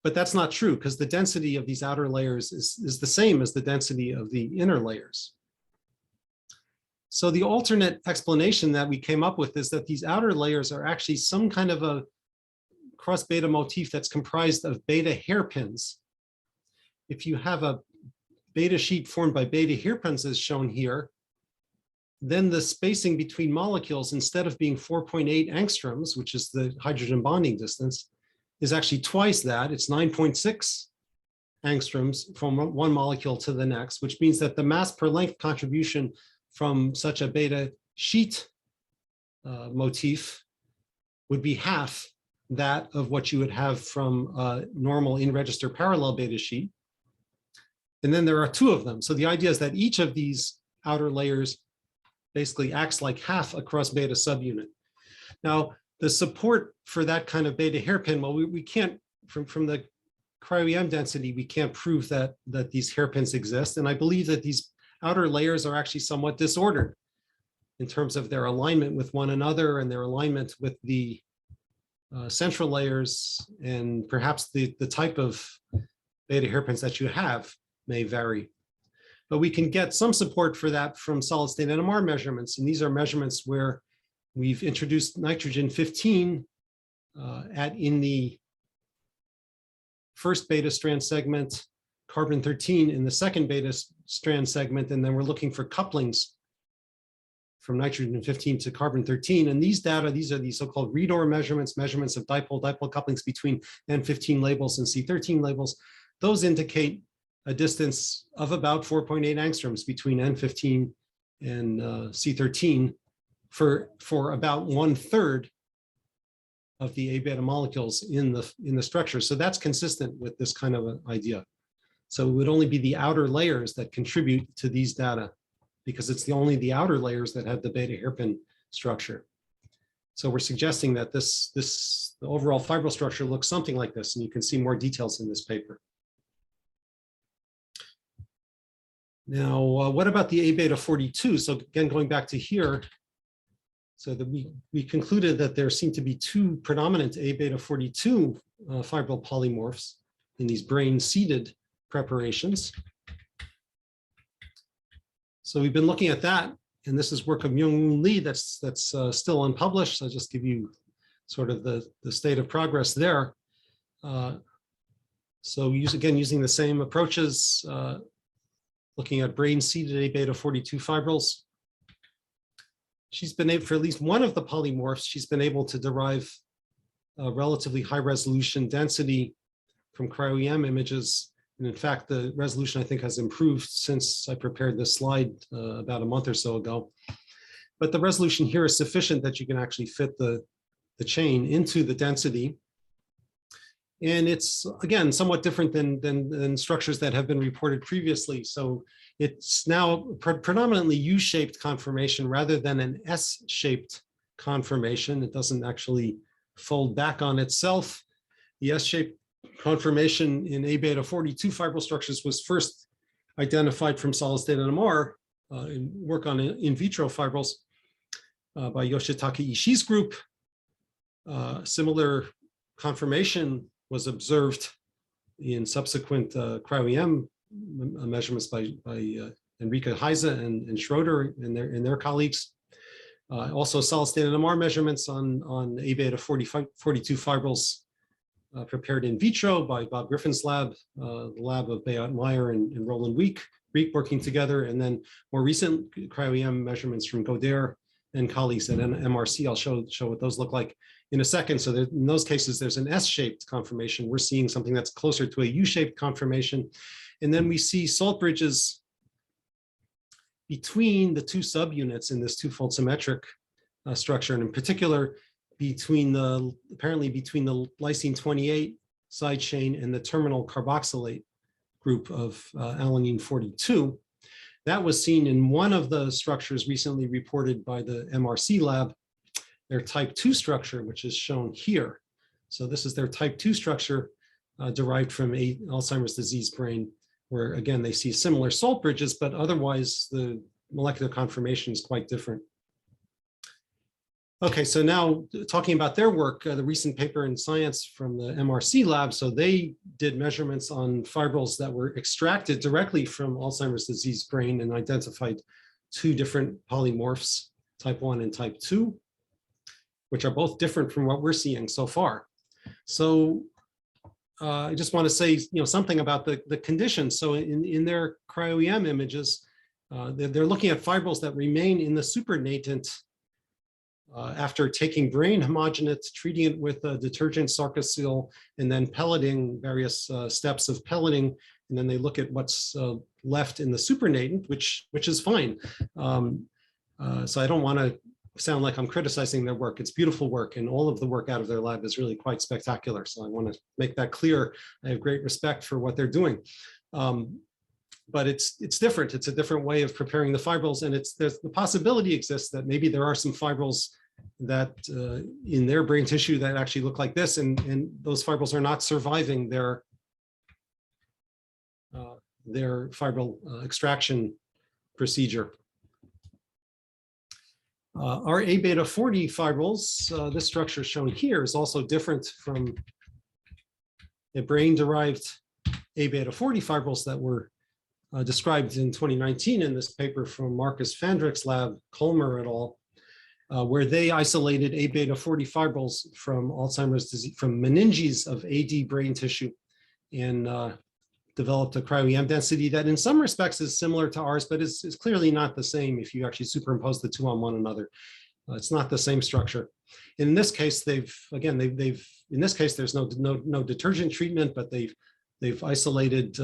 But that's not true because the density of these outer layers is the same as the density of the inner layers. So the alternate explanation that we came up with is that these outer layers are actually some kind of a cross beta motif that's comprised of beta hairpins. If you have a beta sheet formed by beta hairpins as shown here, then the spacing between molecules, instead of being 4.8 angstroms, which is the hydrogen bonding distance, is actually twice that. It's 9.6 angstroms from one molecule to the next, which means that the mass per length contribution from such a beta sheet motif would be half that of what you would have from a normal in-register parallel beta sheet. And then there are 2 of them. So the idea is that each of these outer layers basically acts like half a cross beta subunit. Now, the support for that kind of beta hairpin, well, we can't, from the cryo-EM density, we can't prove that these hairpins exist. And I believe that these outer layers are actually somewhat disordered in terms of their alignment with one another and their alignment with the central layers, and perhaps the type of beta hairpins that you have may vary. But we can get some support for that from solid state NMR measurements. And these are measurements where we've introduced nitrogen 15 in the first beta strand segment, carbon 13 in the second beta strand segment, and then we're looking for couplings from nitrogen-15 to carbon-13. And these data, these are the so-called reador measurements, measurements of dipole-dipole couplings between N15 labels and C13 labels. Those indicate a distance of about 4.8 angstroms between N15 and C13 for about 1/3 of the A-beta molecules in the structure. So that's consistent with this kind of an idea. So it would only be the outer layers that contribute to these data, because it's only the outer layers that have the beta hairpin structure. So we're suggesting that the overall fibril structure looks something like this, and you can see more details in this paper. Now, what about the A-beta 42? So again, going back to here, so that we concluded that there seem to be two predominant A-beta 42 fibril polymorphs in these brain-seeded preparations. So we've been looking at that, and this is work of Myung-Woon Lee that's still unpublished. I'll just give you sort of the state of progress there. So using the same approaches, looking at brain-seeded A-beta 42 fibrils. She's been able, for at least one of the polymorphs, she's been able to derive a relatively high resolution density from cryo-EM images. And in fact, the resolution, I think, has improved since I prepared this slide about a month or so ago. But the resolution here is sufficient that you can actually fit the chain into the density. And it's, again, somewhat different than structures that have been reported previously. So it's now predominantly U-shaped conformation rather than an S-shaped conformation. It doesn't actually fold back on itself. The S-shaped conformation in A-beta 42 fibril structures was first identified from solid-state NMR in work on in vitro fibrils by Yoshitaka Ishii's group. Similar conformation was observed in subsequent cryo-EM measurements by Enrique Heise and Schroeder and their colleagues. Also solid-state NMR measurements on A-beta 42 fibrils prepared in vitro by Bob Griffin's lab, the lab of Beat Meyer and Roland Week working together, and then more recent cryo-EM measurements from Goder and colleagues at MRC. I'll show what those look like in a second. So in those cases, there's an S-shaped conformation. We're seeing something that's closer to a U-shaped conformation. And then we see salt bridges between the two subunits in this twofold symmetric structure, and in particular, apparently between the lysine 28 side chain and the terminal carboxylate group of alanine 42. That was seen in one of the structures recently reported by the MRC lab, their type 2 structure, which is shown here. So this is their type 2 structure derived from Alzheimer's disease brain, where again, they see similar salt bridges, but otherwise the molecular conformation is quite different. Okay, so now talking about their work, the recent paper in Science from the MRC lab. So they did measurements on fibrils that were extracted directly from Alzheimer's disease brain and identified two different polymorphs, type 1 and type 2, which are both different from what we're seeing so far. So I just want to say, something about the conditions. So in their cryo-EM images, they're looking at fibrils that remain in the supernatant after taking brain homogenate, treating it with a detergent sarcosyl, and then pelleting, various steps of pelleting. And then they look at what's left in the supernatant, which is fine. So I don't want to sound like I'm criticizing their work. It's beautiful work, and all of the work out of their lab is really quite spectacular. So I want to make that clear. I have great respect for what they're doing. But it's different. It's a different way of preparing the fibrils, and there's the possibility exists that maybe there are some fibrils that in their brain tissue that actually look like this, and those fibrils are not surviving their fibril extraction procedure. Our A-beta 40 fibrils, this structure shown here is also different from a brain-derived A-beta 40 fibrils that were described in 2019 in this paper from Marcus Fandrick's lab, Colmer et al., where they isolated A-beta 40 fibrils from Alzheimer's disease, from meninges of AD brain tissue, and developed a cryo-EM density that in some respects is similar to ours, but is clearly not the same if you actually superimpose the two on one another. It's not the same structure. In this case, in this case, there's no detergent treatment, but they've isolated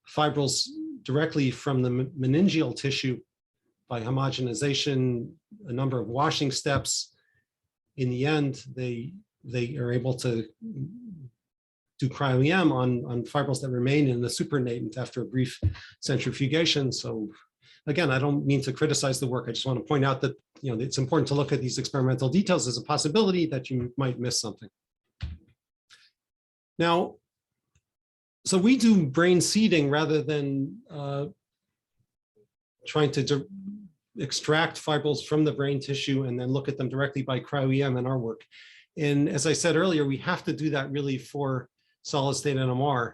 fibrils directly from the meningeal tissue by homogenization, a number of washing steps. In the end, they are able to do cryo-EM on fibrils that remain in the supernatant after a brief centrifugation. So again, I don't mean to criticize the work. I just want to point out that it's important to look at these experimental details as a possibility that you might miss something. Now, so we do brain seeding rather than trying to extract fibrils from the brain tissue and then look at them directly by cryo-EM in our work. And as I said earlier, we have to do that really for solid state NMR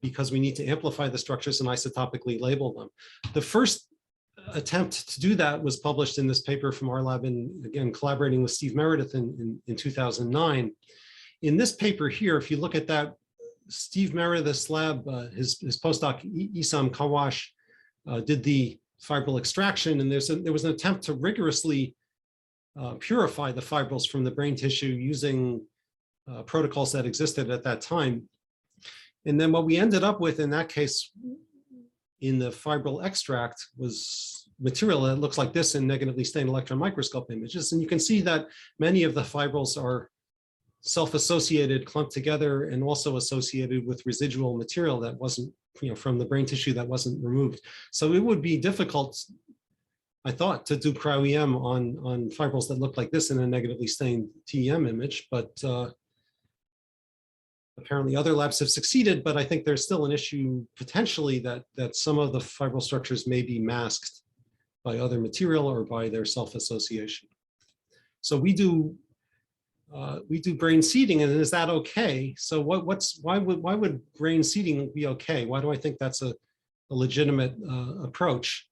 because we need to amplify the structures and isotopically label them. The first attempt to do that was published in this paper from our lab, and again, collaborating with Steve Meredith in 2009. In this paper here, if you look at that, Steve Meredith's lab, his postdoc Isam Kawash did the fibril extraction, and there was an attempt to rigorously purify the fibrils from the brain tissue using protocols that existed at that time. And then what we ended up with in that case in the fibril extract was material that looks like this in negatively stained electron microscope images. And you can see that many of the fibrils are self-associated, clumped together, and also associated with residual material that wasn't, from the brain tissue that wasn't removed. So it would be difficult, I thought, to do cryo-EM on fibrils that look like this in a negatively stained TEM image, but apparently other labs have succeeded, but I think there's still an issue potentially that some of the fibril structures may be masked by other material or by their self-association. So we do brain seeding, and is that okay? So why would brain seeding be okay? Why do I think that's a legitimate approach?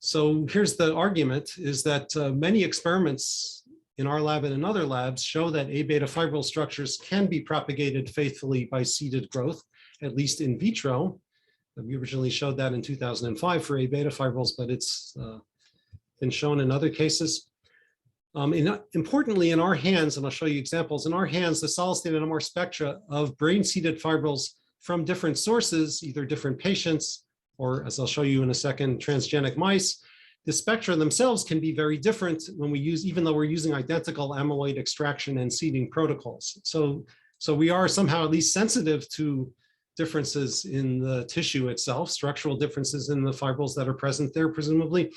So here's the argument, is that many experiments in our lab and in other labs show that A-beta fibril structures can be propagated faithfully by seeded growth, at least in vitro. We originally showed that in 2005 for A-beta fibrils, but it's been shown in other cases. Importantly, in our hands, and I'll show you examples, in our hands, the solid state NMR spectra of brain-seeded fibrils from different sources, either different patients, or as I'll show you in a second, transgenic mice, the spectra themselves can be very different when we use, even though we're using identical amyloid extraction and seeding protocols. So we are somehow at least sensitive to differences in the tissue itself, structural differences in the fibrils that are present there, presumably.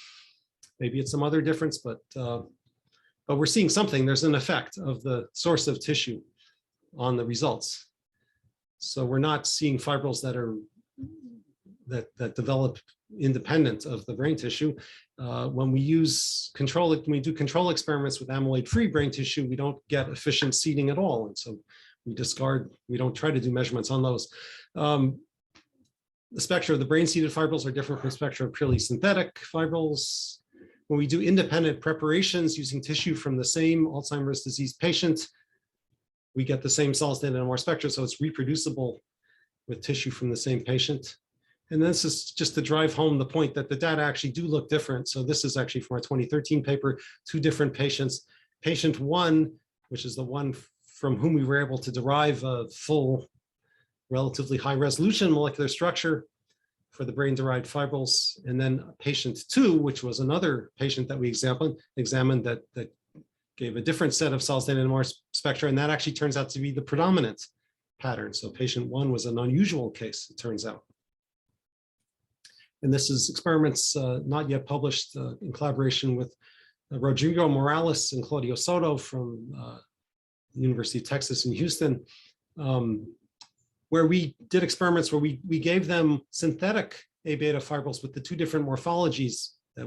Maybe it's some other difference, but we're seeing something. There's an effect of the source of tissue on the results. So we're not seeing fibrils that develop independent of the brain tissue. When we do control experiments with amyloid-free brain tissue, we don't get efficient seeding at all. And so we don't try to do measurements on those. The spectra of the brain-seeded fibrils are different from the spectra of purely synthetic fibrils. When we do independent preparations using tissue from the same Alzheimer's disease patient, we get the same solid state NMR spectra, so it's reproducible with tissue from the same patient. And this is just to drive home the point that the data actually do look different. So this is actually from our 2013 paper, 2 different patients. Patient 1, which is the one from whom we were able to derive a full, relatively high resolution molecular structure for the brain-derived fibrils. And then patient 2, which was another patient that we examined that gave a different set of solid state NMR spectra, and that actually turns out to be the predominant pattern. So patient 1 was an unusual case, it turns out. And this is experiments not yet published in collaboration with Rodrigo Morales and Claudio Soto from the University of Texas in Houston, where we did experiments where we gave them synthetic A-beta fibrils with the 2 different morphologies that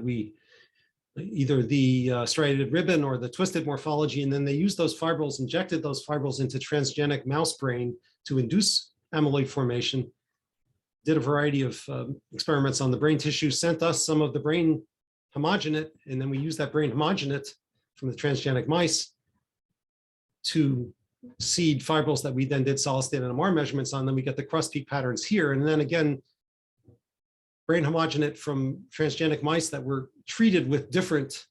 either the striated ribbon or the twisted morphology, and then they used those fibrils, injected those fibrils into transgenic mouse brain to induce amyloid formation. Did a variety of experiments on the brain tissue, sent us some of the brain homogenate, and then we used that brain homogenate from the transgenic mice to seed fibrils that we then did solid state NMR measurements on. Then we get the cross-peak patterns here. And then again, brain homogenate from transgenic mice that were treated with different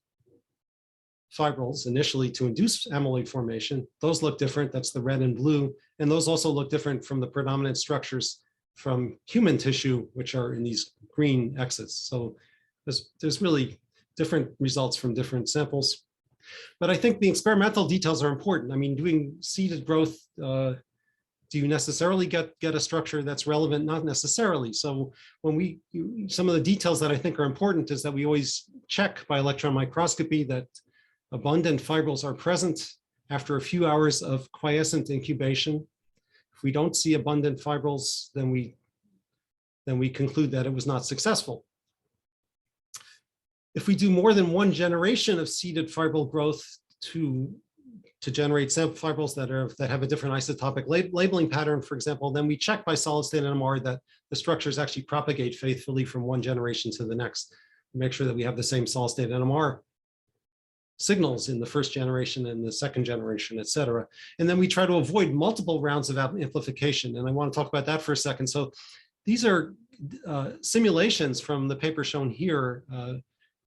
fibrils initially to induce amyloid formation. Those look different. That's the red and blue. And those also look different from the predominant structures from human tissue, which are in these green X's. So there's really different results from different samples. But I think the experimental details are important. I mean, doing seeded growth, do you necessarily get a structure that's relevant? Not necessarily. So when some of the details that I think are important is that we always check by electron microscopy that abundant fibrils are present after a few hours of quiescent incubation. If we don't see abundant fibrils, then we conclude that it was not successful. If we do more than one generation of seeded fibril growth to generate sample fibrils that have a different isotopic labeling pattern, for example, then we check by solid state NMR that the structures actually propagate faithfully from one generation to the next. Make sure that we have the same solid state NMR signals in the first generation and the second generation, et cetera. And then we try to avoid multiple rounds of amplification. And I want to talk about that for a second. So these are simulations from the paper shown here.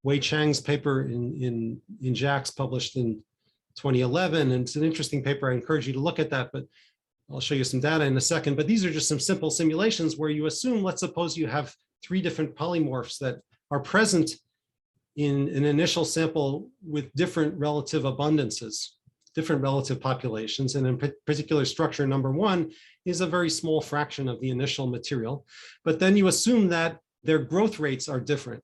Wei Cheng's paper in JACS published in 2011. And it's an interesting paper. I encourage you to look at that, but I'll show you some data in a second. But these are just some simple simulations where you assume, let's suppose you have 3 different polymorphs that are present in an initial sample with different relative abundances, different relative populations. And in particular, structure number 1 is a very small fraction of the initial material. But then you assume that their growth rates are different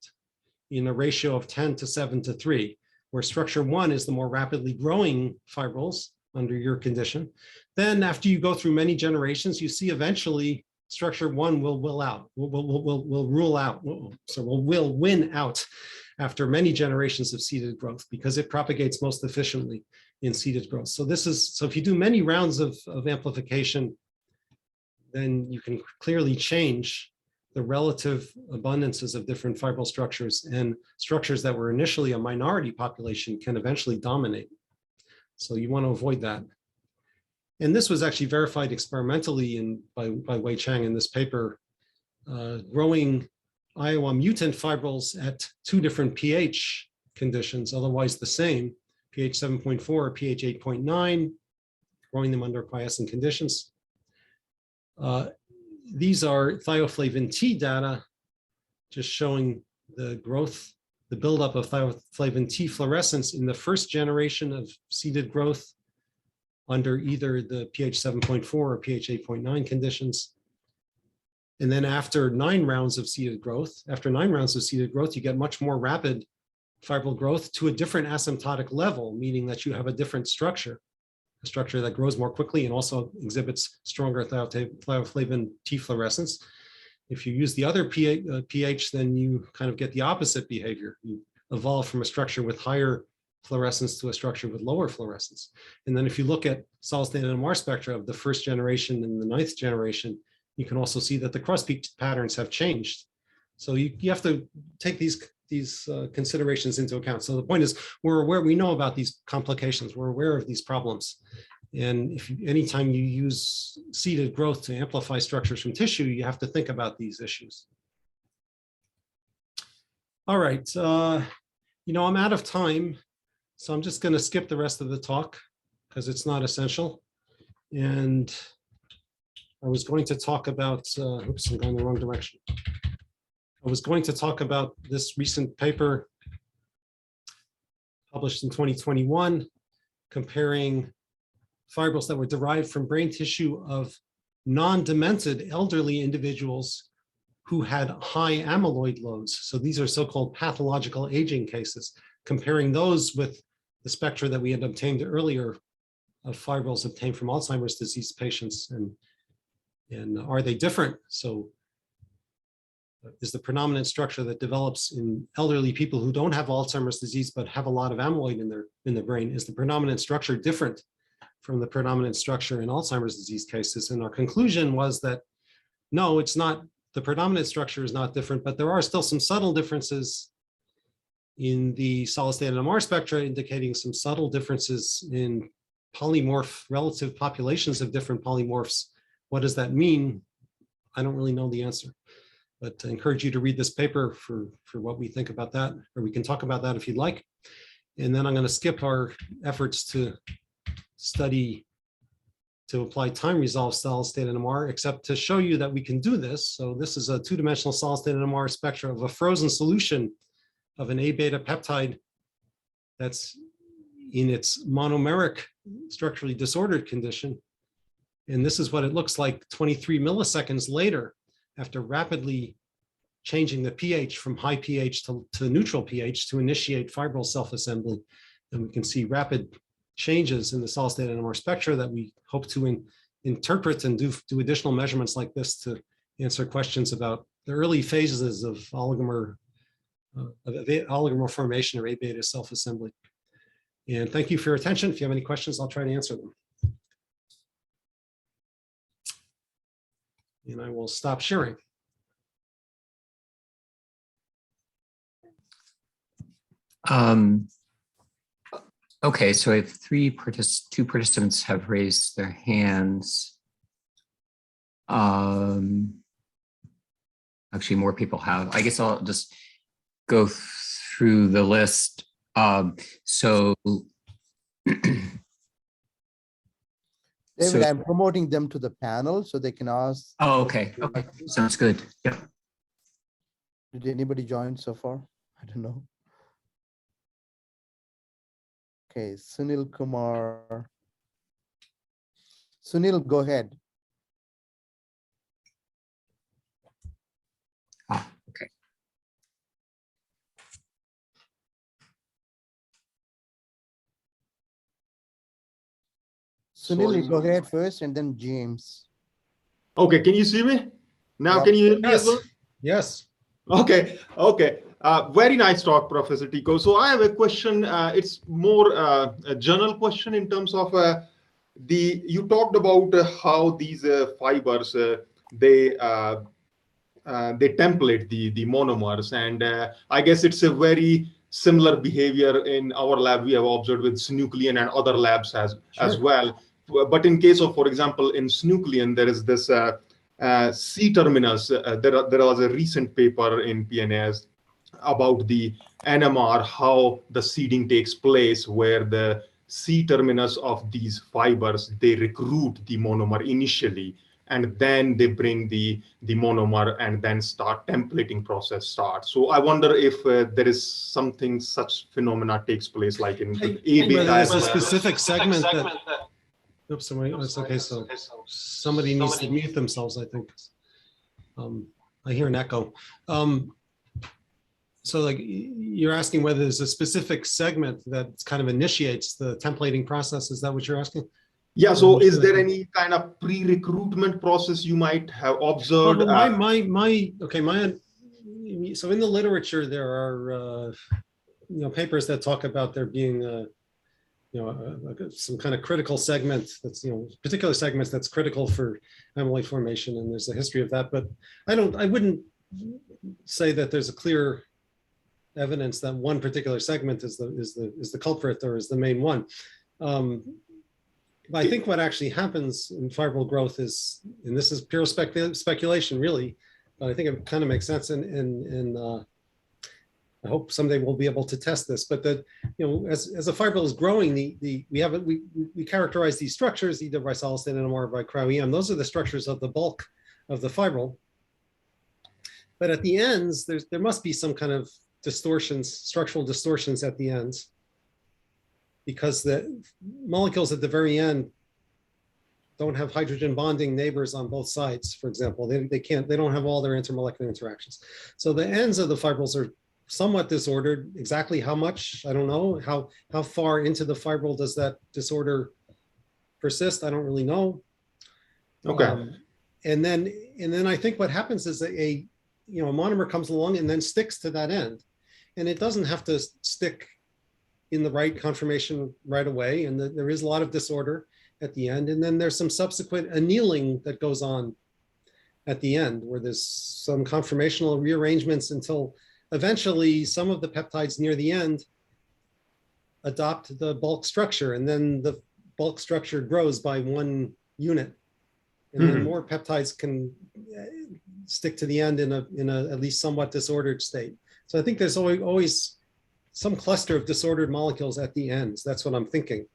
in a ratio of 10 to 7 to 3, where structure 1 is the more rapidly growing fibrils under your condition. Then after you go through many generations, you see eventually structure 1 will rule out, will win out after many generations of seeded growth because it propagates most efficiently in seeded growth. So if you do many rounds of amplification, then you can clearly change the relative abundances of different fibril structures, and structures that were initially a minority population can eventually dominate. So you want to avoid that. And this was actually verified experimentally by Wei Cheng in this paper, growing Iowa mutant fibrils at 2 different pH conditions, otherwise the same, pH 7.4 or pH 8.9, growing them under quiescent conditions. These are thioflavin T data, just showing the growth, the buildup of thioflavin T fluorescence in the first generation of seeded growth under either the pH 7.4 or pH 8.9 conditions. And then after 9 rounds of seeded growth, you get much more rapid fibril growth to a different asymptotic level, meaning that you have a different structure, a structure that grows more quickly and also exhibits stronger thioflavin T fluorescence. If you use the other pH, then you kind of get the opposite behavior. You evolve from a structure with higher fluorescence to a structure with lower fluorescence. And then if you look at solid state NMR spectra of the first generation and the 9th generation, you can also see that the cross-peak patterns have changed. So you have to take these considerations into account. So the point is, we're aware, we know about these complications, we're aware of these problems. And anytime you use seeded growth to amplify structures from tissue, you have to think about these issues. All right, I'm out of time, so I'm just gonna skip the rest of the talk because it's not essential. And I was going to talk about, oops, I'm going the wrong direction. I was going to talk about this recent paper published in 2021, comparing fibrils that were derived from brain tissue of non-demented elderly individuals who had high amyloid loads. So these are so-called pathological aging cases, comparing those with the spectra that we had obtained earlier of fibrils obtained from Alzheimer's disease patients. And are they different? So is the predominant structure that develops in elderly people who don't have Alzheimer's disease but have a lot of amyloid in their brain, is the predominant structure different from the predominant structure in Alzheimer's disease cases? And our conclusion was that no, it's not. The predominant structure is not different, but there are still some subtle differences in the solid state NMR spectra, indicating some subtle differences in polymorph, relative populations of different polymorphs. What does that mean? I don't really know the answer, but I encourage you to read this paper for what we think about that, or we can talk about that if you'd like. And then I'm going to skip our efforts to apply time-resolved solid-state NMR, except to show you that we can do this. So this is a two-dimensional solid-state NMR spectra of a frozen solution of an A-beta peptide that's in its monomeric structurally disordered condition. And this is what it looks like 23 milliseconds later, after rapidly changing the pH from high pH to neutral pH to initiate fibril self-assembly. And we can see rapid changes in the solid-state NMR spectra that we hope to interpret and do additional measurements like this to answer questions about the early phases of oligomer formation or A-beta self-assembly. And thank you for your attention. If you have any questions, I'll try to answer them. And I will stop sharing. Okay, so I have two participants have raised their hands. Actually, more people have. I guess I'll just go through the list. David, I'm promoting them to the panel so they can ask. Oh, okay. Okay, sounds good. Yep. Did anybody join so far? I don't know. Okay, Sunil Kumar. Sunil, go ahead. Okay. Sunil, you go ahead first and then James. Okay, can you see me? Now, can you hear me as well? Yes. Okay, okay. Very nice talk, Professor Tycko. So I have a question. It's more a general question in terms of you talked about how these fibers they template the monomers, and I guess it's a very similar behavior in our lab we have observed with synuclein and other labs as well. But in case of, for example, in synuclein, there is this C terminus. There was a recent paper in PNAS about the NMR, how the seeding takes place, where the C terminus of these fibers, they recruit the monomer initially, and then they bring the monomer and then templating process starts. So I wonder if there is something such phenomena takes place like in the A-beta. There's a specific segment that oops, sorry, that's okay. So somebody needs to mute themselves, I think. I hear an echo. So like you're asking whether there's a specific segment that kind of initiates the templating process. Is that what you're asking? Yeah, so is there any kind of pre-recruitment process you might have observed? So in the literature, there are papers that talk about there being some kind of critical segment that's particular segments that's critical for amyloid formation, and there's a history of that. But I wouldn't say that there's a clear evidence that one particular segment is the culprit or is the main one. But I think what actually happens in fibril growth is, and this is pure speculation really, but I think it kind of makes sense, and I hope someday we'll be able to test this. But that as a fibril is growing, we characterize these structures either by solid-state NMR or by cryo-EM. Those are the structures of the bulk of the fibril. But at the ends, there must be some kind of distortions, structural distortions at the ends, because the molecules at the very end don't have hydrogen bonding neighbors on both sides, for example. They don't have all their intermolecular interactions. So the ends of the fibrils are somewhat disordered. Exactly how much, I don't know. How far into the fibril does that disorder persist? I don't really know. Okay. And then I think what happens is that a monomer comes along and then sticks to that end. And it doesn't have to stick in the right conformation right away. And there is a lot of disorder at the end. And then there's some subsequent annealing that goes on at the end, where there's some conformational rearrangements until eventually some of the peptides near the end adopt the bulk structure. And then bulk structure grows by 1 unit, and then more peptides can stick to the end in a at least somewhat disordered state. So I think there's always some cluster of disordered molecules at the ends. That's what I'm thinking.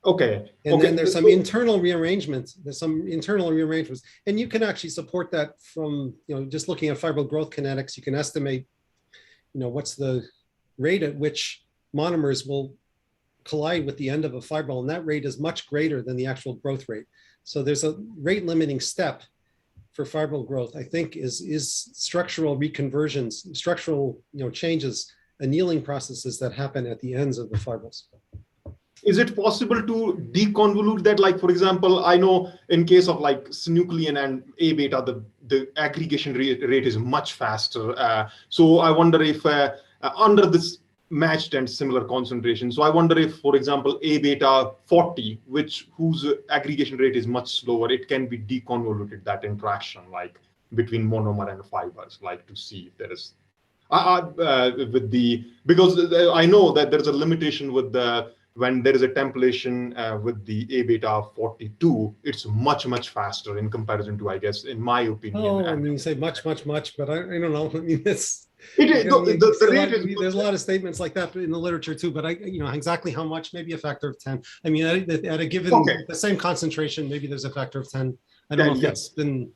Okay. And then there's some internal rearrangements. There's some internal rearrangements, and you can actually support that from, you know, just looking at fibril growth kinetics. You can estimate, you know, what's the rate at which monomers will collide with the end of a fibril, and that rate is much greater than the actual growth rate. So there's a rate limiting step for fibril growth, I think, is structural reconversions, structural, you know, changes, annealing processes that happen at the ends of the fibrils. Is it possible to deconvolute that? Like, for example, I know in case of like synuclein and A beta, the aggregation rate is much faster. So I wonder if under this matched and similar concentration, so I wonder if, for example, A beta 40, whose aggregation rate is much slower, it can be deconvoluted, that interaction like between monomer and fibers, like to see if there is because I know that there's a limitation with when there is a templation with the A beta 42, it's much faster in comparison to, I guess, in my opinion. Oh, I mean, you say much, but I don't know. I mean, there's the rate is, there's a lot of statements like that in the literature too, but you know, exactly how much, maybe a factor of 10. I mean, at a given, the same concentration, maybe there's a factor of 10. I don't know if that's been,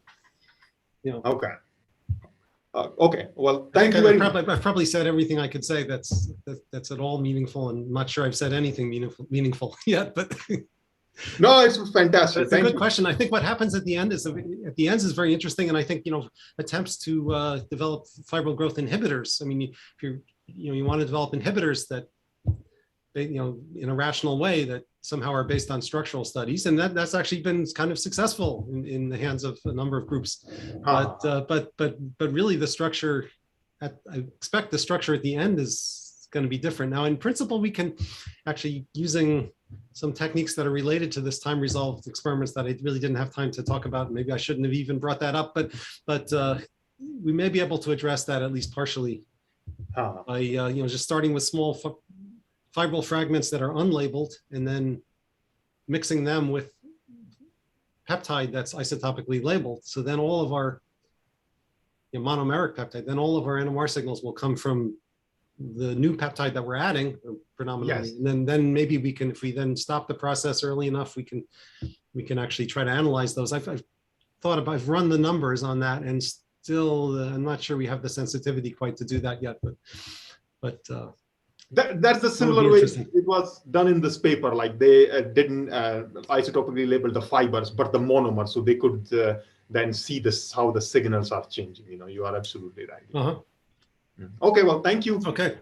you know. Okay. Okay, well, thank you very much. I've probably said everything I could say that's at all meaningful, and I'm not sure I've said anything meaningful yet, but no, it's fantastic. It's a good question. I think what happens at the end is is very interesting, and I think, you know, attempts to develop fibril growth inhibitors. I mean, if you want to develop inhibitors that, you know, in a rational way that somehow are based on structural studies, and that's actually been kind of successful in the hands of a number of groups. But really the structure, I expect the structure at the end is going to be different. Now, in principle, we can actually, using some techniques that are related to this time resolved experiments that I really didn't have time to talk about. Maybe I shouldn't have even brought that up, but we may be able to address that at least partially by you know, just starting with small fibril fragments that are unlabeled, and then mixing them with peptide that's isotopically labeled. So then all of our, you know, monomeric peptide, then all of our NMR signals will come from the new peptide that we're adding predominantly. Yes. And then maybe we can, if we then stop the process early enough, we can actually try to analyze those. I've I've run the numbers on that, and still I'm not sure we have the sensitivity quite to do that yet, but that's the similar way it was done in this paper. Like they didn't isotopically label the fibers, but the monomer, so they could then see how the signals are changing. You know, you are absolutely right. Okay, well, thank you. Okay.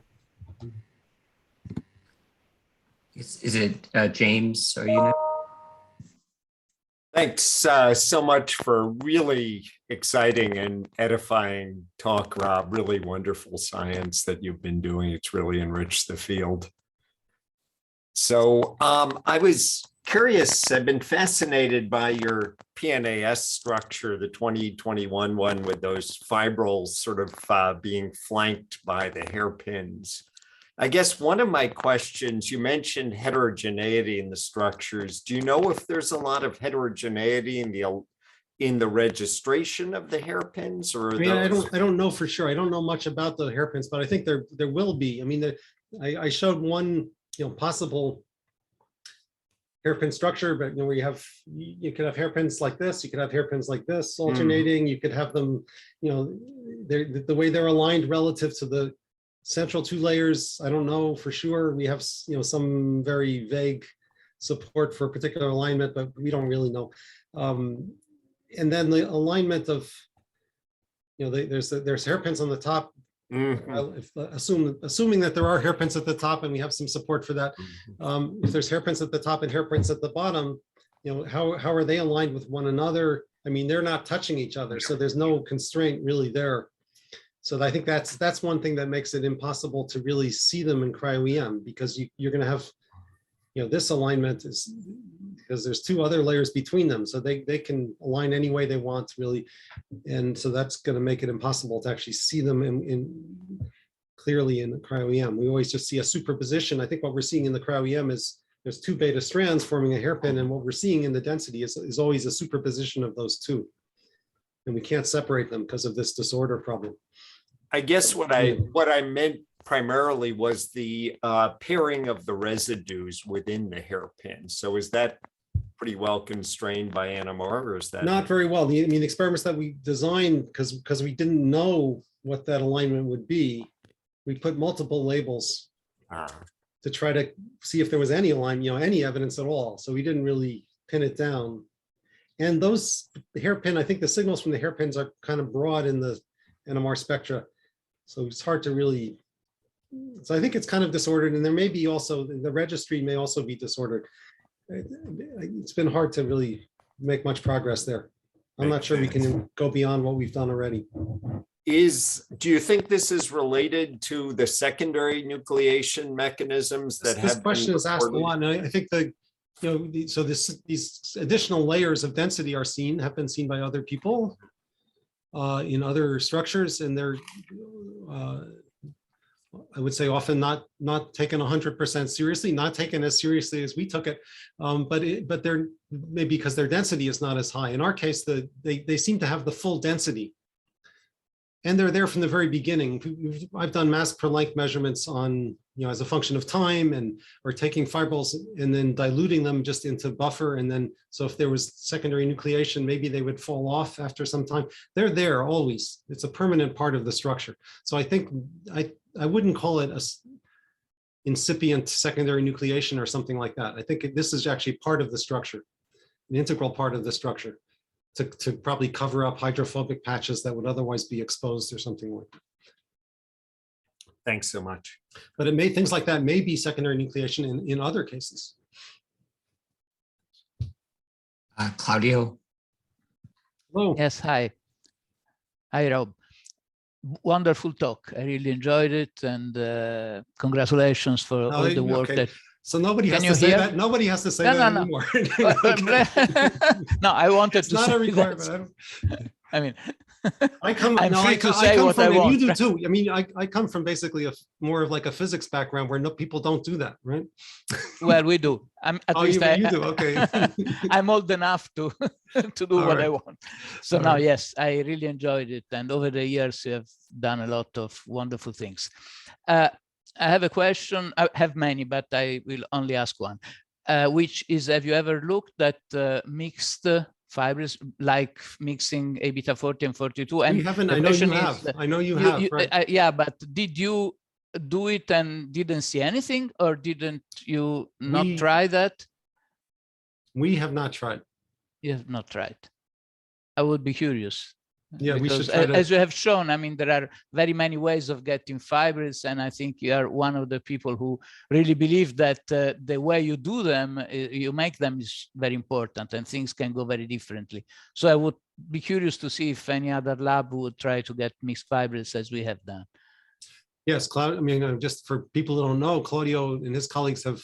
Is it James? Or you know? Thanks so much for a really exciting and edifying talk, Rob. Really wonderful science that you've been doing. It's really enriched the field. So I was curious, I've been fascinated by your PNAS structure, the 2021 one with those fibrils sort of being flanked by the hairpins. I guess one of my questions, you mentioned heterogeneity in the structures. Do you know if there's a lot of heterogeneity in the registration of the hairpins? Or I mean, I don't know for sure. I don't know much about the hairpins, but I think there will be. I mean, I showed one, you know, possible hairpin structure, but you know, where you could have hairpins like this, you could have hairpins like this alternating. You could have them, you know, the way they're aligned relative to the central two layers. I don't know for sure. We have, you know, some very vague support for a particular alignment, but we don't really know. And then the alignment of, you know, there's hairpins on the top. Assuming that there are hairpins at the top, and we have some support for that. If there's hairpins at the top and hairpins at the bottom, you know, how are they aligned with one another? I mean, they're not touching each other, so there's no constraint really there. So I think that's one thing that makes it impossible to really see them in cryo-EM, because you're going to have, you know, this alignment is because there's two other layers between them, so they can align any way they want really, and so that's going to make it impossible to actually see them in clearly in cryo-EM. We always just see a superposition. I think what we're seeing in the cryo-EM is there's two beta strands forming a hairpin, and what we're seeing in the density is always a superposition of those two. And we can't separate them because of this disorder problem. I guess what I meant primarily was the pairing of the residues within the hairpin. So is that pretty well constrained by NMR, or is that not very well? I mean, the experiments that we designed, because we didn't know what that alignment would be, we put multiple labels to try to see if there was any alignment, any evidence at all. So we didn't really pin it down. And those hairpin, I think the signals from the hairpins are kind of broad in the NMR spectra. So it's hard to really, so I think it's kind of disordered, and there may be also, the registry may also be disordered. It's been hard to really make much progress there. I'm not sure we can go beyond what we've done already. Do you think this is related to the secondary nucleation mechanisms that This have question been is asked a reported? lot, and I think so these additional layers of density have been seen by other people in other structures, and they're I would say often not taken 100% seriously, not taken as seriously as we took it, but they're maybe because their density is not as high. In our case, they seem to have the full density, and they're there from the very beginning. I've done mass per length measurements on, as a function of time, or taking fibrils and then diluting them just into buffer. And then, so if there was secondary nucleation, maybe they would fall off after some time. They're there always. It's a permanent part of the structure. So I think I wouldn't call it a incipient secondary nucleation or something like that. I think this is actually part of the structure, an integral part of the structure, to probably cover up hydrophobic patches that would otherwise be exposed or something like that. Thanks so much. But things like that may be secondary nucleation in other cases. Claudio. Hello. Yes, hi. Hi, Rob. Wonderful talk. I really enjoyed it, and congratulations for all the work okay. that. So nobody has Can to you say hear? that. Nobody has to say No, that no, no. anymore. No, I wanted It's to not say a requirement. that. I mean, I come. I'm no, free I to come say what I from, and want. you do too. I mean, I come from basically more of like a physics background where people don't do that, right? well, we do. I'm at Oh, least you do. Okay. I'm old enough to to do All what right. I want. So All now, right. yes, I really enjoyed it, and over the years, you have done a lot of wonderful things. I have a question. I have many, but I will only ask one, which is: have you ever looked at mixed fibrils, like mixing A beta 40 and 42? And We haven't. the I know you question have. is, I know you have. Right. yeah, but did you do it and didn't see anything, or didn't you not try that? We have not tried. You have not tried. I would be curious. Yeah, we should because try to. as you have shown, I mean, there are very many ways of getting fibrils, and I think you are one of the people who really believe that the way you do them, you make them, is very important, and things can go very differently. So I would be curious to see if any other lab would try to get mixed fibrils as we have done. Yes, Claudio. I mean, just for people who don't know, Claudio and his colleagues have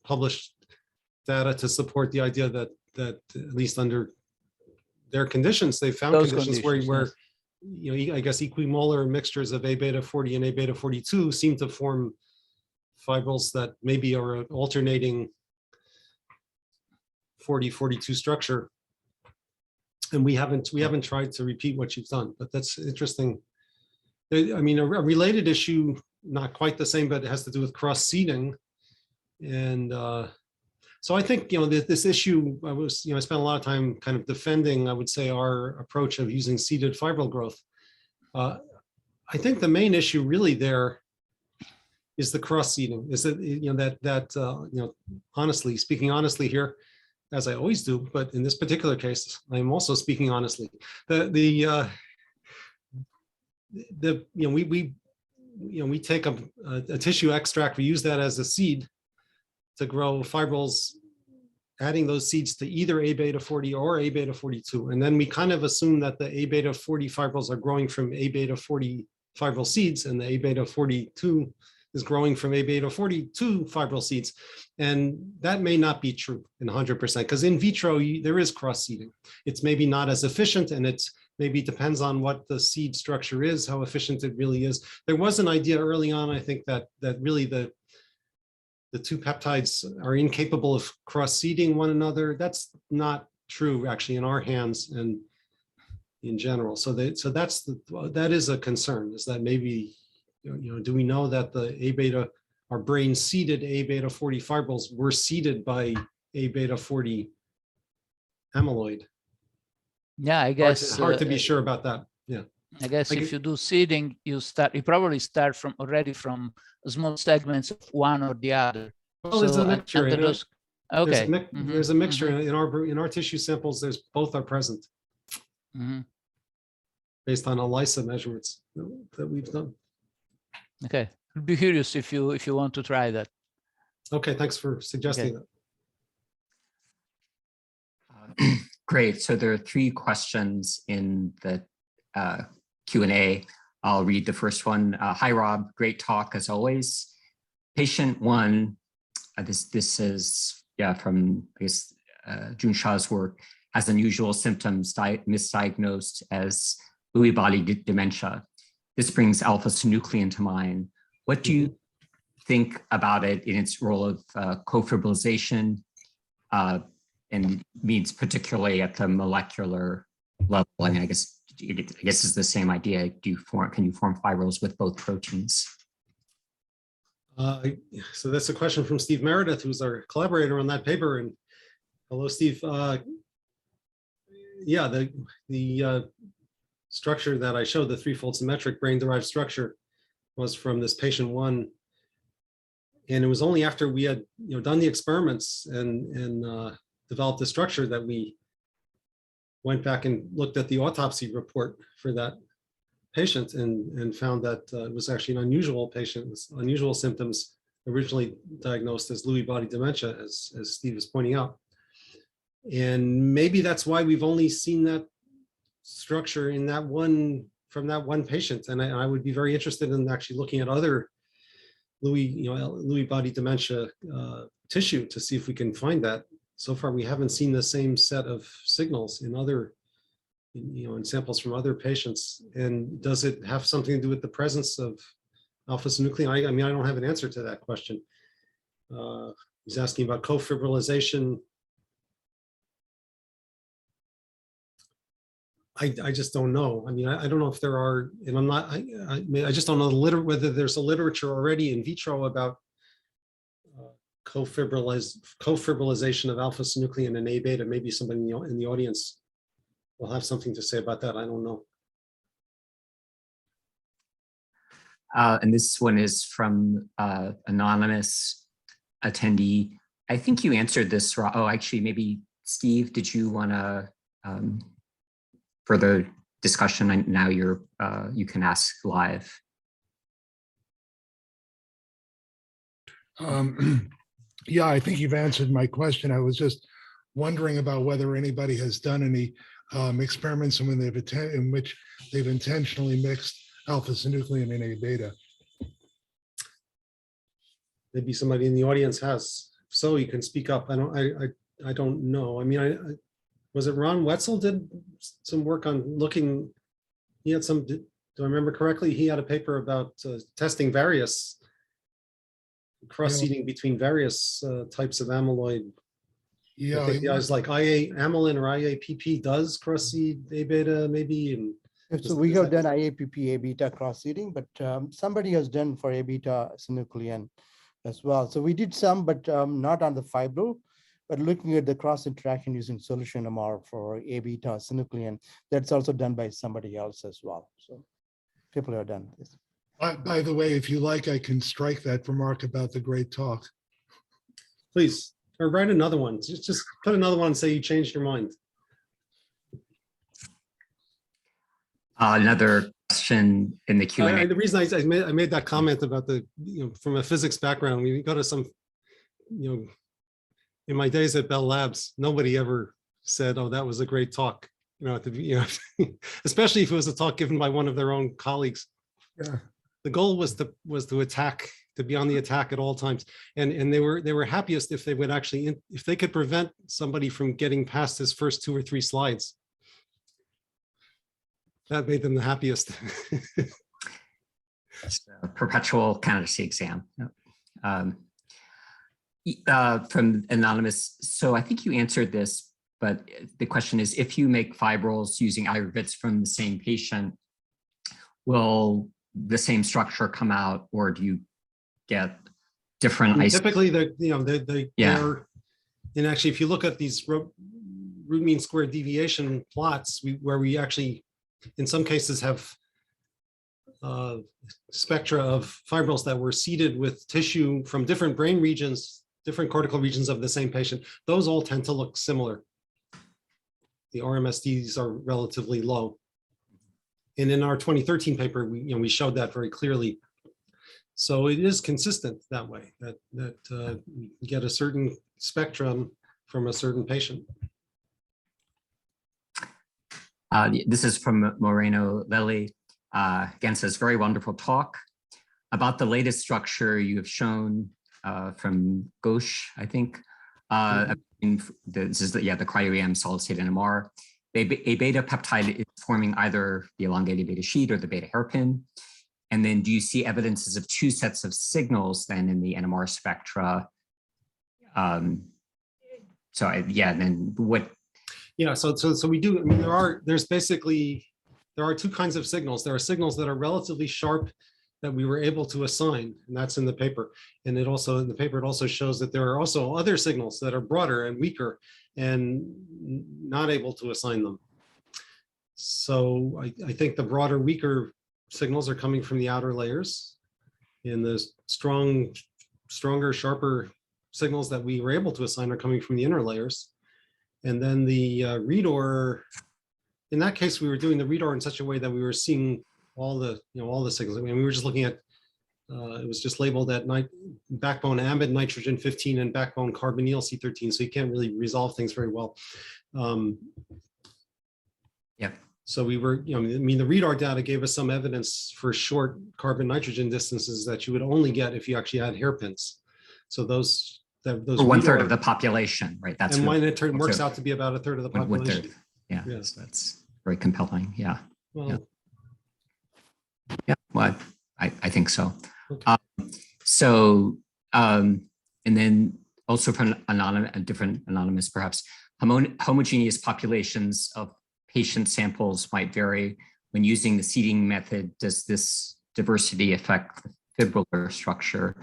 published data to support the idea that at least under their conditions, they found Those conditions where yes. I guess equimolar mixtures of A beta 40 and A beta 42 seem to form fibrils that maybe are an alternating 40-42 structure. And we haven't tried to repeat what you've done, but that's interesting. I mean, a related issue, not quite the same, but it has to do with cross seeding. And so I think, this issue, I spent a lot of time kind of defending, I would say, our approach of using seeded fibril growth. I think the main issue really there is the cross seeding. Is that honestly, speaking honestly here, as I always do, but in this particular case, I'm also speaking honestly. We take a tissue extract, we use that as a seed to grow fibrils, adding those seeds to either A beta 40 or A beta 42. And then we kind of assume that the A beta 40 fibrils are growing from A beta 40 fibril seeds, and the A beta 42 is growing from A beta 42 fibril seeds. And that may not be true in 100%, because in vitro, there is cross seeding. It's maybe not as efficient, and it's maybe depends on what the seed structure is, how efficient it really is. There was an idea early on, I think, that really the the two peptides are incapable of cross-seeding one another. That's not true actually in our hands and in general. So that is a concern, is that maybe, do we know that the A-beta, our brain seeded A-beta 40 fibrils were seeded by A-beta 40 amyloid? Yeah, I guess hard to be sure about that. Yeah. I guess if you do seeding, you probably start from small segments of one or the other. Well, there's a mixture. Okay. There's a mixture in our tissue samples. There's both are present based on ELISA measurements that we've done. Okay, I'd be curious if you want to try that. Okay, thanks for suggesting that. Great. So there are 3 questions in the Q&A. I'll read the first one. Hi, Rob. Great talk as always. Patient 1, this is from I guess Jun Sha's work, has unusual symptoms misdiagnosed as Lewy body dementia. This brings alpha-synuclein to mind. What do you think about it in its role of co-fibrillization, and means particularly at the molecular level? I mean, I guess it's the same idea. Can you form fibrils with both proteins? So that's a question from Steve Meredith, who's our collaborator on that paper. And hello, Steve. Yeah, the structure that I showed, the threefold symmetric brain-derived structure, was from this patient 1. And it was only after we had done the experiments and developed the structure that we went back and looked at the autopsy report for that patient and found that it was actually an unusual patient with unusual symptoms, originally diagnosed as Lewy body dementia, as Steve is pointing out. And maybe that's why we've only seen that structure in that from that one patient. And I would be very interested in actually looking at other Lewy body dementia tissue to see if we can find that. So far, we haven't seen the same set of signals in other, in samples from other patients. And does it have something to do with the presence of alpha-synuclein? I mean, I don't have an answer to that question. He's asking about co-fibrillization. I just don't know. I mean, I don't know if there are, and I'm not, I just don't know whether there's a literature already in vitro about co-fibrillization of alpha-synuclein and A-beta. Maybe somebody in the audience will have something to say about that. I don't know. And this one is from anonymous attendee. I think you answered this. Oh, actually, maybe Steve, did you want to further discussion? Now you can ask live. Yeah, I think you've answered my question. I was just wondering about whether anybody has done any experiments in which they've intentionally mixed alpha-synuclein and A-beta. Maybe somebody in the audience has. So you can speak up. I don't know. I mean, was it Ron Wetzel did some work on looking? He had some. Do I remember correctly? He had a paper about testing various cross-seeding between various types of amyloid. Yeah, I think guys like amylin or IAPP does cross-seed A-beta maybe. And so we have done IAPP A-beta cross-seeding, but somebody has done for A-beta synuclein as well. So we did some, but not on the fibril, but looking at the cross-interaction using solution MR for A-beta synuclein, that's also done by somebody else as well. So people have done this. By the way, if you like, I can strike that remark about the great talk. Please, or write another one. Just put another one and say you changed your mind. Another question in the Q&A. The reason I made that comment about the, from a physics background, when you go to some, in my days at Bell Labs, nobody ever said, "Oh, that was a great talk." Especially if it was a talk given by one of their own colleagues. Yeah. The goal was to attack, to be on the attack at all times, and they were happiest if they would actually, if they could prevent somebody from getting past his first 2 or 3 slides. That made them the happiest. It's a perpetual candidacy exam. From Anonymous. So I think you answered this, but the question is, if you make fibrils using aggregates from the same patient, will the same structure come out, or do you get different? Typically, they're, and actually, if you look at these root mean square deviation plots, where we actually, in some cases, have spectra of fibrils that were seeded with tissue from different brain regions, different cortical regions of the same patient, those all tend to look similar. The RMSDs are relatively low. And in our 2013 paper, we showed that very clearly. So it is consistent that way, that you get a certain spectrum from a certain patient. This is from Moreno Lely. Again, says, very wonderful talk. About the latest structure you have shown from Gauche, I think. This is the cryo-EM solid state NMR. A beta peptide is forming either the elongated beta sheet or the beta hairpin. And then do you see evidences of two sets of signals then in the NMR spectra? Then what? Yeah, so we do, I mean, there are two kinds of signals. There are signals that are relatively sharp that we were able to assign, and that's in the paper. And it also, in the paper, it also shows that there are also other signals that are broader and weaker and not able to assign them. So I think the broader, weaker signals are coming from the outer layers, and the stronger, sharper signals that we were able to assign are coming from the inner layers. And then the reador, in that case, we were doing the reador in such a way that we were seeing all the signals. I mean, we were just looking at, it was just labeled at backbone amide nitrogen 15 and backbone carbonyl C13, so you can't really resolve things very well. So we were, I mean, the reador data gave us some evidence for short carbon nitrogen distances that you would only get if you actually had hairpins. So those for 1/3 of the population, right? That's and when it works out to be about 1/3 of the population. Yeah, so that's very compelling. Yeah. Well, yeah, well, I think so. Okay. And then also from a different anonymous, perhaps, homogeneous populations of patient samples might vary when using the seeding method. Does this diversity affect the fibrillar structure?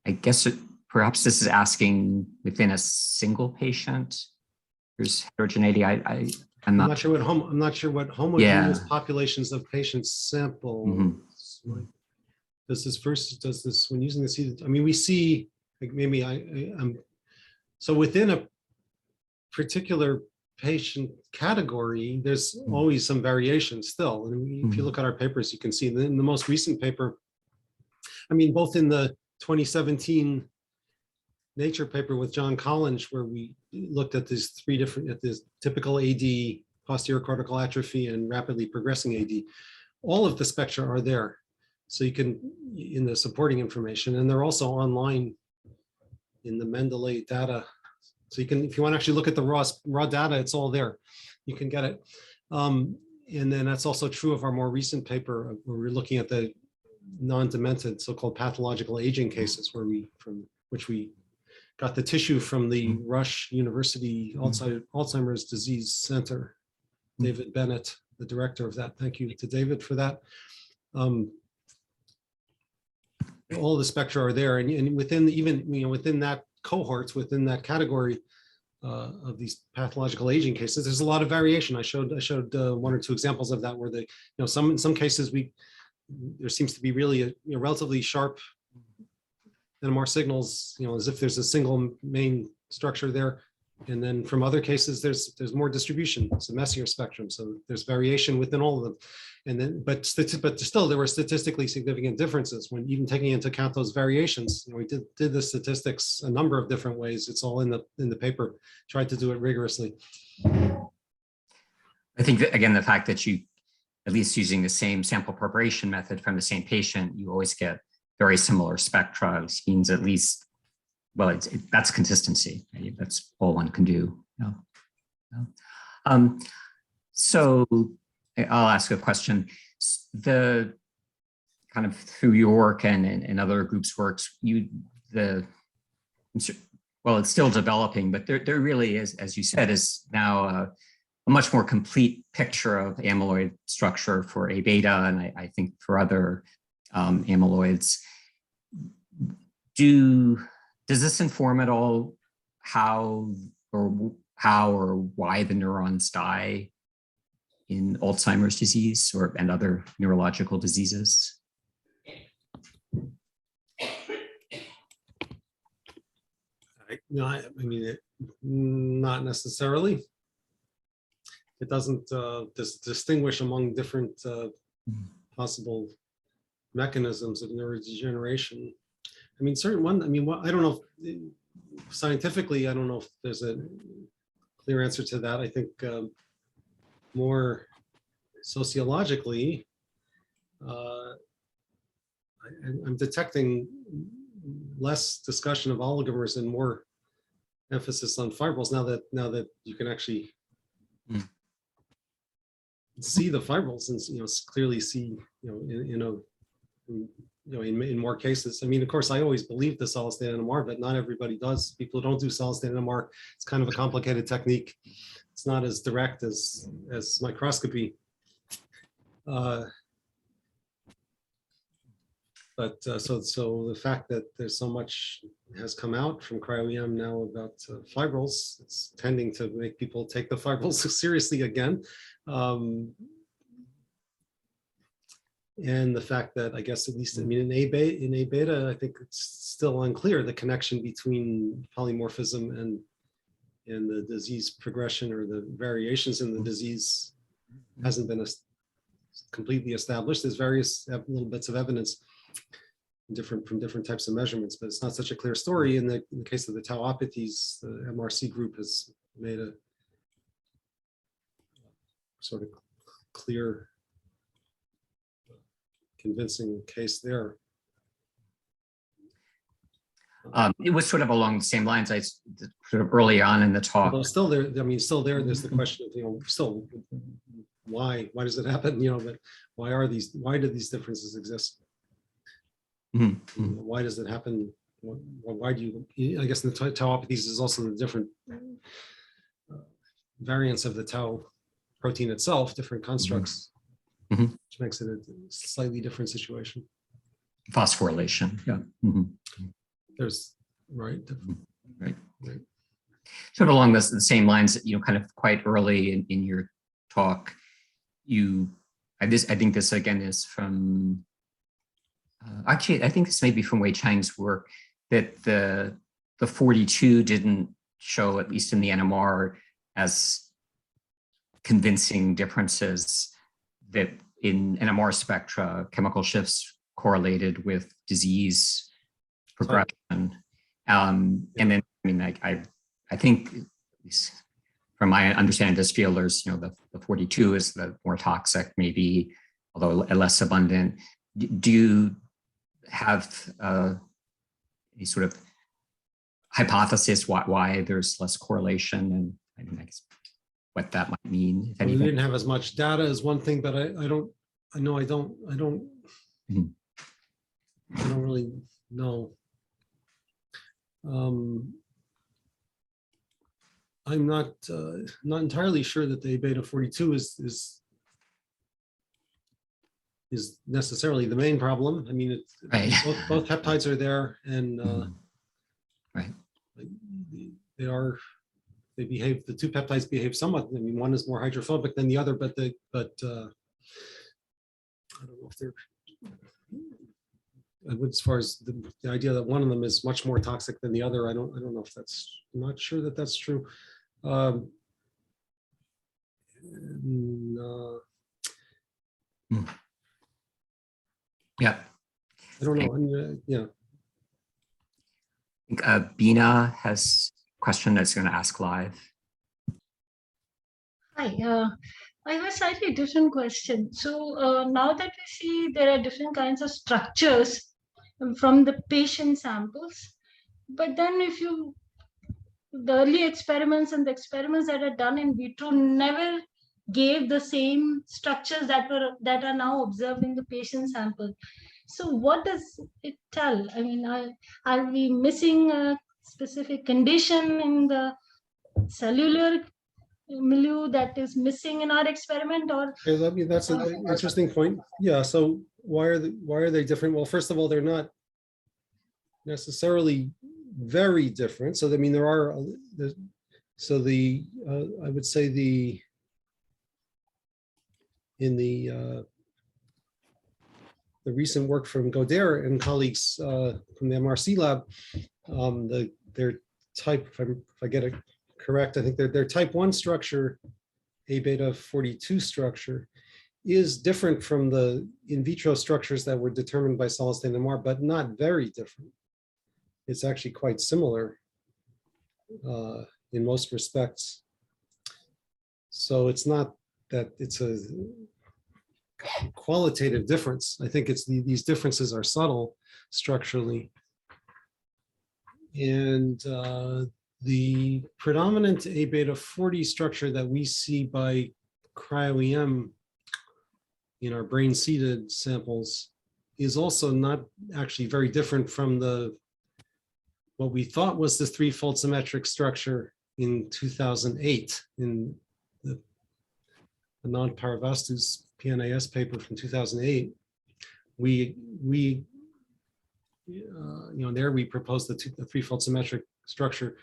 I guess perhaps this is asking within a single patient. There's heterogeneity. I'm not sure what homogeneous populations of patients sample. Mm-hmm. Does this when using the seed? I mean, we see like maybe so within a particular patient category, there's always some variation still. And if you look at our papers, you can see in the most recent paper, I mean, both in the 2017 Nature paper with John Collins, where we looked at these this typical AD, posterior cortical atrophy, and rapidly progressing AD. All of the spectra are there. So you can, in the supporting information, and they're also online in the Mendeley data. So you can, if you want to actually look at the raw data, it's all there. You can get it. And then that's also true of our more recent paper, where we're looking at the non-demented, so-called pathological aging cases, from which we got the tissue from the Rush University Alzheimer's Disease Center. David Bennett, the director of that. Thank you to David for that. All the spectra are there, and within within that cohorts, within that category of these pathological aging cases, there's a lot of variation. I showed one or two examples of that, where in some cases there seems to be really a relatively sharp NMR signals, as if there's a single main structure there. And then from other cases, there's more distribution. It's a messier spectrum. So there's variation within all of them. And then, but still there were statistically significant differences when even taking into account those variations. We did the statistics a number of different ways. It's all in the paper, tried to do it rigorously. I think that, again, the fact that you, at least using the same sample preparation method from the same patient, you always get very similar spectra, which means at least, well, that's consistency. Right? That's all one can do. So I'll ask a question. The kind of through your work and other groups' works, well, it's still developing, but there really is, as you said, is now a much more complete picture of amyloid structure for A beta, and I think for other amyloids. Does this inform at all how or why the neurons die in Alzheimer's disease and other neurological diseases? No, I mean, not necessarily. It doesn't distinguish among different possible mechanisms of neurodegeneration. I mean, I don't know if, scientifically, I don't know if there's a clear answer to that. I think more sociologically, I'm detecting less discussion of oligomers and more emphasis on fibrils now that you can actually see the fibrils and clearly see in more cases. I mean, of course, I always believed the solid state NMR, but not everybody does. People who don't do solid state NMR, it's kind of a complicated technique. It's not as direct as microscopy. But so the fact that there's so much has come out from cryo-EM now about fibrils, it's tending to make people take the fibrils seriously again. And the fact that I guess, at least, I mean, in A beta, I think it's still unclear the connection between polymorphism and the disease progression, or the variations in the disease hasn't been completely established. There's various little bits of evidence from different types of measurements, but it's not such a clear story. In the case of the tauopathies, the MRC group has made a sort of clear, convincing case there. It was sort of along the same lines. I sort of early on in the talk. Although still there, I mean, still there. There's the question of still why does it happen? But why do these differences exist? Mm-hmm. Why does it happen? Why do you? I guess in the tauopathies is also the different variants of the tau protein itself, different constructs, which makes it a slightly different situation. Phosphorylation, yeah. Mm-hmm. There's right. Sort of along the same lines, kind of quite early in your talk, I think this again is from. Actually, I think this may be from Wei Cheng's work, that the 42 didn't show, at least in the NMR, as convincing differences that in NMR spectra, chemical shifts correlated with disease progression. And then, I mean, I think, at least from my understanding of this field, there's, the 42 is the more toxic, maybe, although less abundant. Do you have any sort of hypothesis why there's less correlation, and I guess what that might mean? If anything. We didn't have as much data as one thing, but I don't really know. I'm not entirely sure that the beta 42 is necessarily the main problem. I mean, right. both peptides are there, and right. They behave. The two peptides behave somewhat. I mean, one is more hydrophobic than the other, but I don't know if they're. As far as the idea that one of them is much more toxic than the other, I don't know if that's. I'm not sure that that's true. Yeah. I don't know. Yeah. I think Bina has a question that's going to ask live. Hi. I have a slightly different question. So now that we see there are different kinds of structures from the patient samples, but then the early experiments and the experiments that are done in vitro never gave the same structures that are now observed in the patient sample. So what does it tell? I mean, are we missing specific condition in the cellular milieu that is missing in our experiment, or? That's an interesting point. Yeah. So why are they different? Well, first of all, they're not necessarily very different. So I mean, there are. So I would say in the recent work from Goder and colleagues from the MRC lab, their type, if I get it correct, I think their type 1 structure, A-beta 42 structure, is different from the in vitro structures that were determined by solid-state NMR, but not very different. It's actually quite similar in most respects. So it's not that it's a qualitative difference. I think it's these differences are subtle structurally. And the predominant A-beta 40 structure that we see by cryo-EM in our brain-seeded samples is also not actually very different from what we thought was the threefold symmetric structure in 2008 in the non-Paravastu's PNAS paper from 2008. There we proposed the threefold symmetric structure,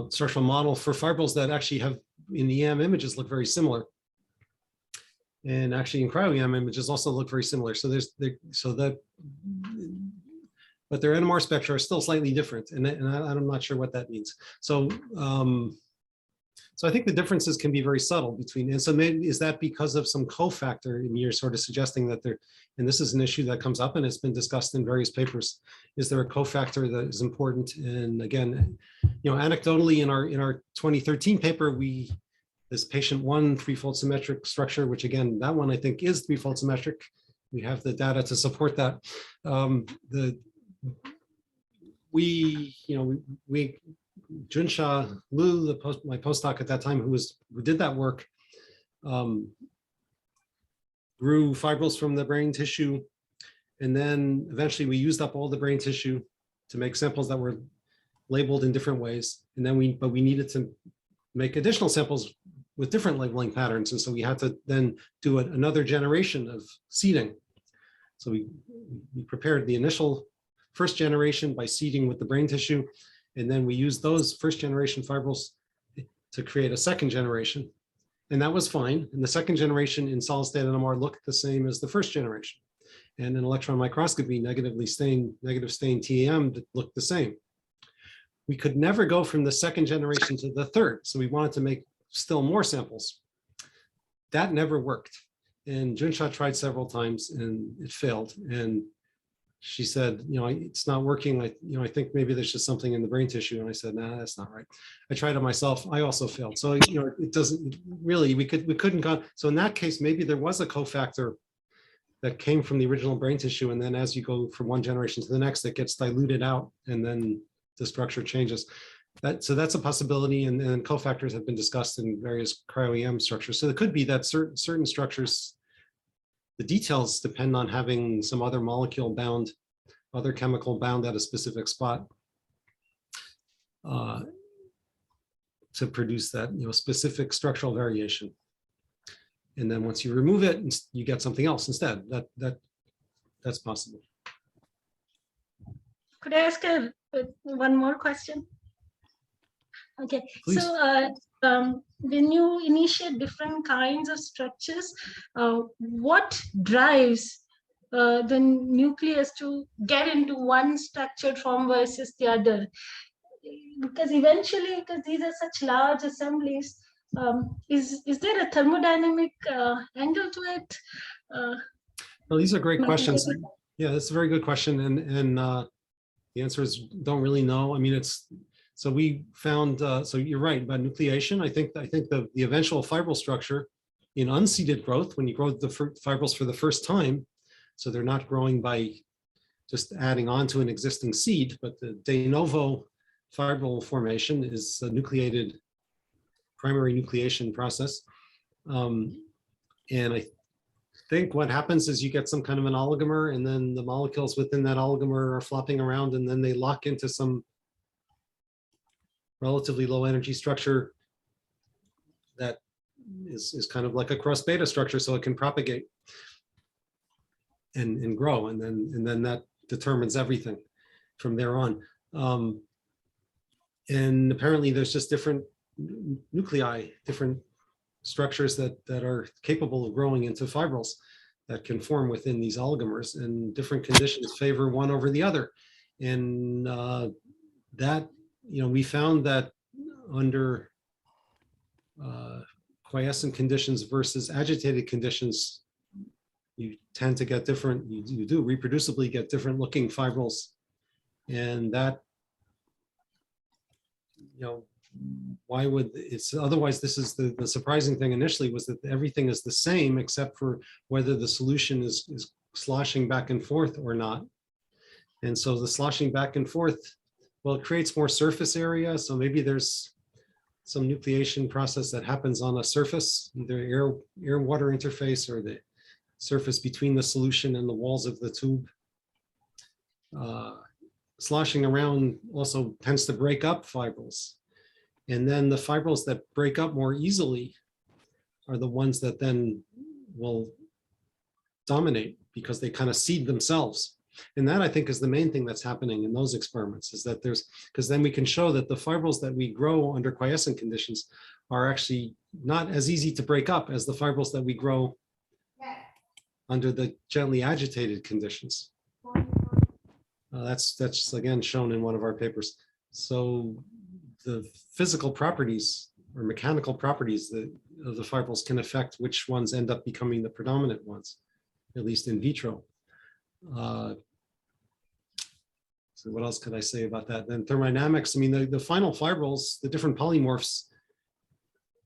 structural model for fibrils that actually have in the EM images look very similar. And actually in cryo-EM images also look very similar. So but their NMR spectra are still slightly different, and I'm not sure what that means. So, so I think the differences can be very subtle between. And so, maybe is that because of some cofactor? And you're sort of suggesting that there, and this is an issue that comes up, and it's been discussed in various papers. Is there a cofactor that is important? And again, anecdotally, in our 2013 paper, this patient 1 threefold symmetric structure, which again, that one I think is threefold symmetric. We have the data to support that. Junsha Liu, my postdoc at that time, who did that work, grew fibrils from the brain tissue, and then eventually we used up all the brain tissue to make samples that were labeled in different ways, and then we needed to make additional samples with different labeling patterns, and so we had to then do another generation of seeding. So we prepared the initial first generation by seeding with the brain tissue, and then we used those first generation fibrils to create a second generation, and that was fine. And the second generation in solid state NMR looked the same as the first generation, and in electron microscopy, negative stained TEM looked the same. We could never go from the second generation to the third, so we wanted to make still more samples. That never worked, and Junsha tried several times and it failed. And she said, it's not working. I think maybe there's just something in the brain tissue. And I said, nah, that's not right. I tried it myself. I also failed. So, it doesn't really, we couldn't go. So in that case, maybe there was a cofactor that came from the original brain tissue. And then as you go from one generation to the next, it gets diluted out and then the structure changes. So that's a possibility. And cofactors have been discussed in various cryo-EM structures. So it could be that certain structures, the details depend on having some other molecule bound, other chemical bound at a specific spot to produce that specific structural variation. And then once you remove it, you get something else instead. That's possible. Could I ask one more question? Okay, please. So when you initiate different kinds of structures, what drives the nucleus to get into one structured form versus the other? Because eventually, because these are such large assemblies, is there a thermodynamic angle to it? Well, these are great questions. Yeah, that's a very good question, and the answer is don't really know. I mean, so we found. So you're right about nucleation. I think the eventual fibril structure in unseeded growth, when you grow the fibrils for the first time, so they're not growing by just adding on to an existing seed, but the de novo fibril formation is a nucleated primary nucleation process. And I think what happens is you get some kind of an oligomer, and then the molecules within that oligomer are flopping around, and then they lock into some relatively low energy structure that is kind of like a cross beta structure, so it can propagate and grow, and then that determines everything from there on. And apparently there's just different nuclei, different structures that are capable of growing into fibrils that can form within these oligomers, and different conditions favor one over the other. And that, we found that under quiescent conditions versus agitated conditions, you tend to get different, you do reproducibly get different looking fibrils. And that, why would it's otherwise? This is the surprising thing initially, was that everything is the same except for whether the solution is sloshing back and forth or not. And so the sloshing back and forth, well, it creates more surface area. So maybe there's some nucleation process that happens on a surface, either air-water interface or the surface between the solution and the walls of the tube. Sloshing around also tends to break up fibrils. And then the fibrils that break up more easily are the ones that then will dominate, because they kind of seed themselves. And that, I think, is the main thing that's happening in those experiments, is that because then we can show that the fibrils that we grow under quiescent conditions are actually not as easy to break up as the fibrils that we grow under the gently agitated conditions. That's again shown in one of our papers. So the physical properties or mechanical properties of the fibrils can affect which ones end up becoming the predominant ones, at least in vitro. So what else could I say about that? Then thermodynamics, I mean, the final fibrils, the different polymorphs,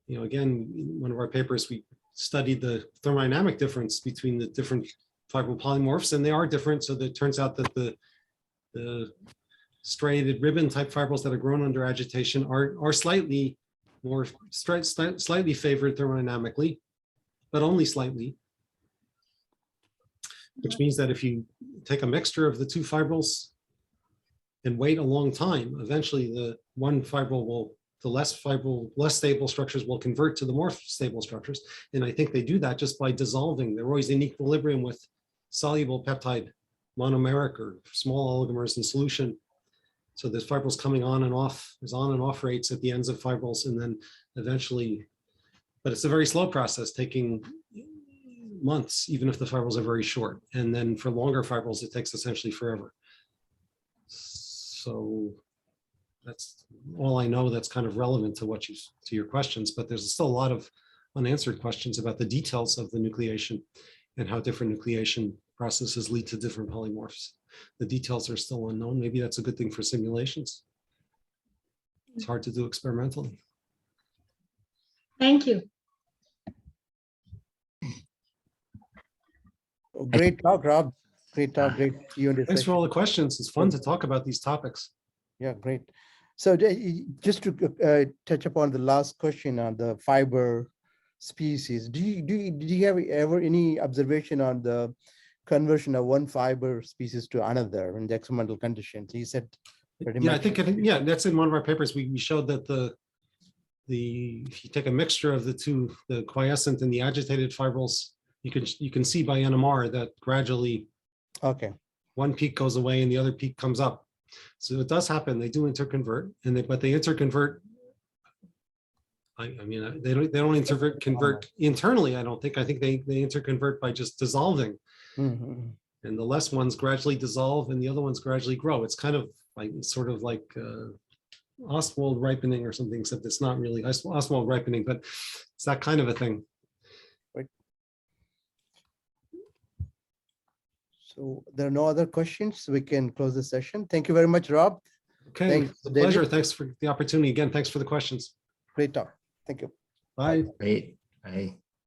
again, in one of our papers, we studied the thermodynamic difference between the different fibril polymorphs, and they are different. So it turns out that the striated ribbon type fibrils that are grown under agitation are slightly more, slightly favored thermodynamically, but only slightly. Which means that if you take a mixture of the two fibrils and wait a long time, eventually the one fibril will, the less stable structures will convert to the more stable structures. And I think they do that just by dissolving. They're always in equilibrium with soluble peptide monomeric or small oligomers in solution. So there's fibrils coming on and off, there's on and off rates at the ends of fibrils, and then eventually, but it's a very slow process, taking months, even if the fibrils are very short. And then for longer fibrils, it takes essentially forever. So that's all I know that's kind of relevant to to your questions, but there's still a lot of unanswered questions about the details of the nucleation and how different nucleation processes lead to different polymorphs. The details are still unknown. Maybe that's a good thing for simulations. It's hard to do experimentally. Thank you. Great talk, Rob. Great talk, great Q&A Thanks for all the questions. It's fun to talk about these topics. Yeah, great. So just to touch upon the last question on the fiber species, did you have ever any observation on the conversion of one fiber species to another in the experimental conditions? You said pretty much. I think yeah, that's in one of our papers. We showed that if you take a mixture of the two, the quiescent and the agitated fibrils, you can see by NMR that gradually, okay, one peak goes away and the other peak comes up. So it does happen. They do interconvert, but they interconvert. I mean, they don't convert internally. I don't think. I think they interconvert by just dissolving. Mm-hmm. And the less ones gradually dissolve and the other ones gradually grow. It's kind of like Ostwald ripening or something, except it's not really Ostwald ripening, but it's that kind of a thing. Right. So there are no other questions, so we can close the session. Thank you very much, Rob. Okay, thanks, pleasure. David. Thanks for the opportunity again. Thanks for the questions. Great talk. Thank you. Bye. Great. Bye.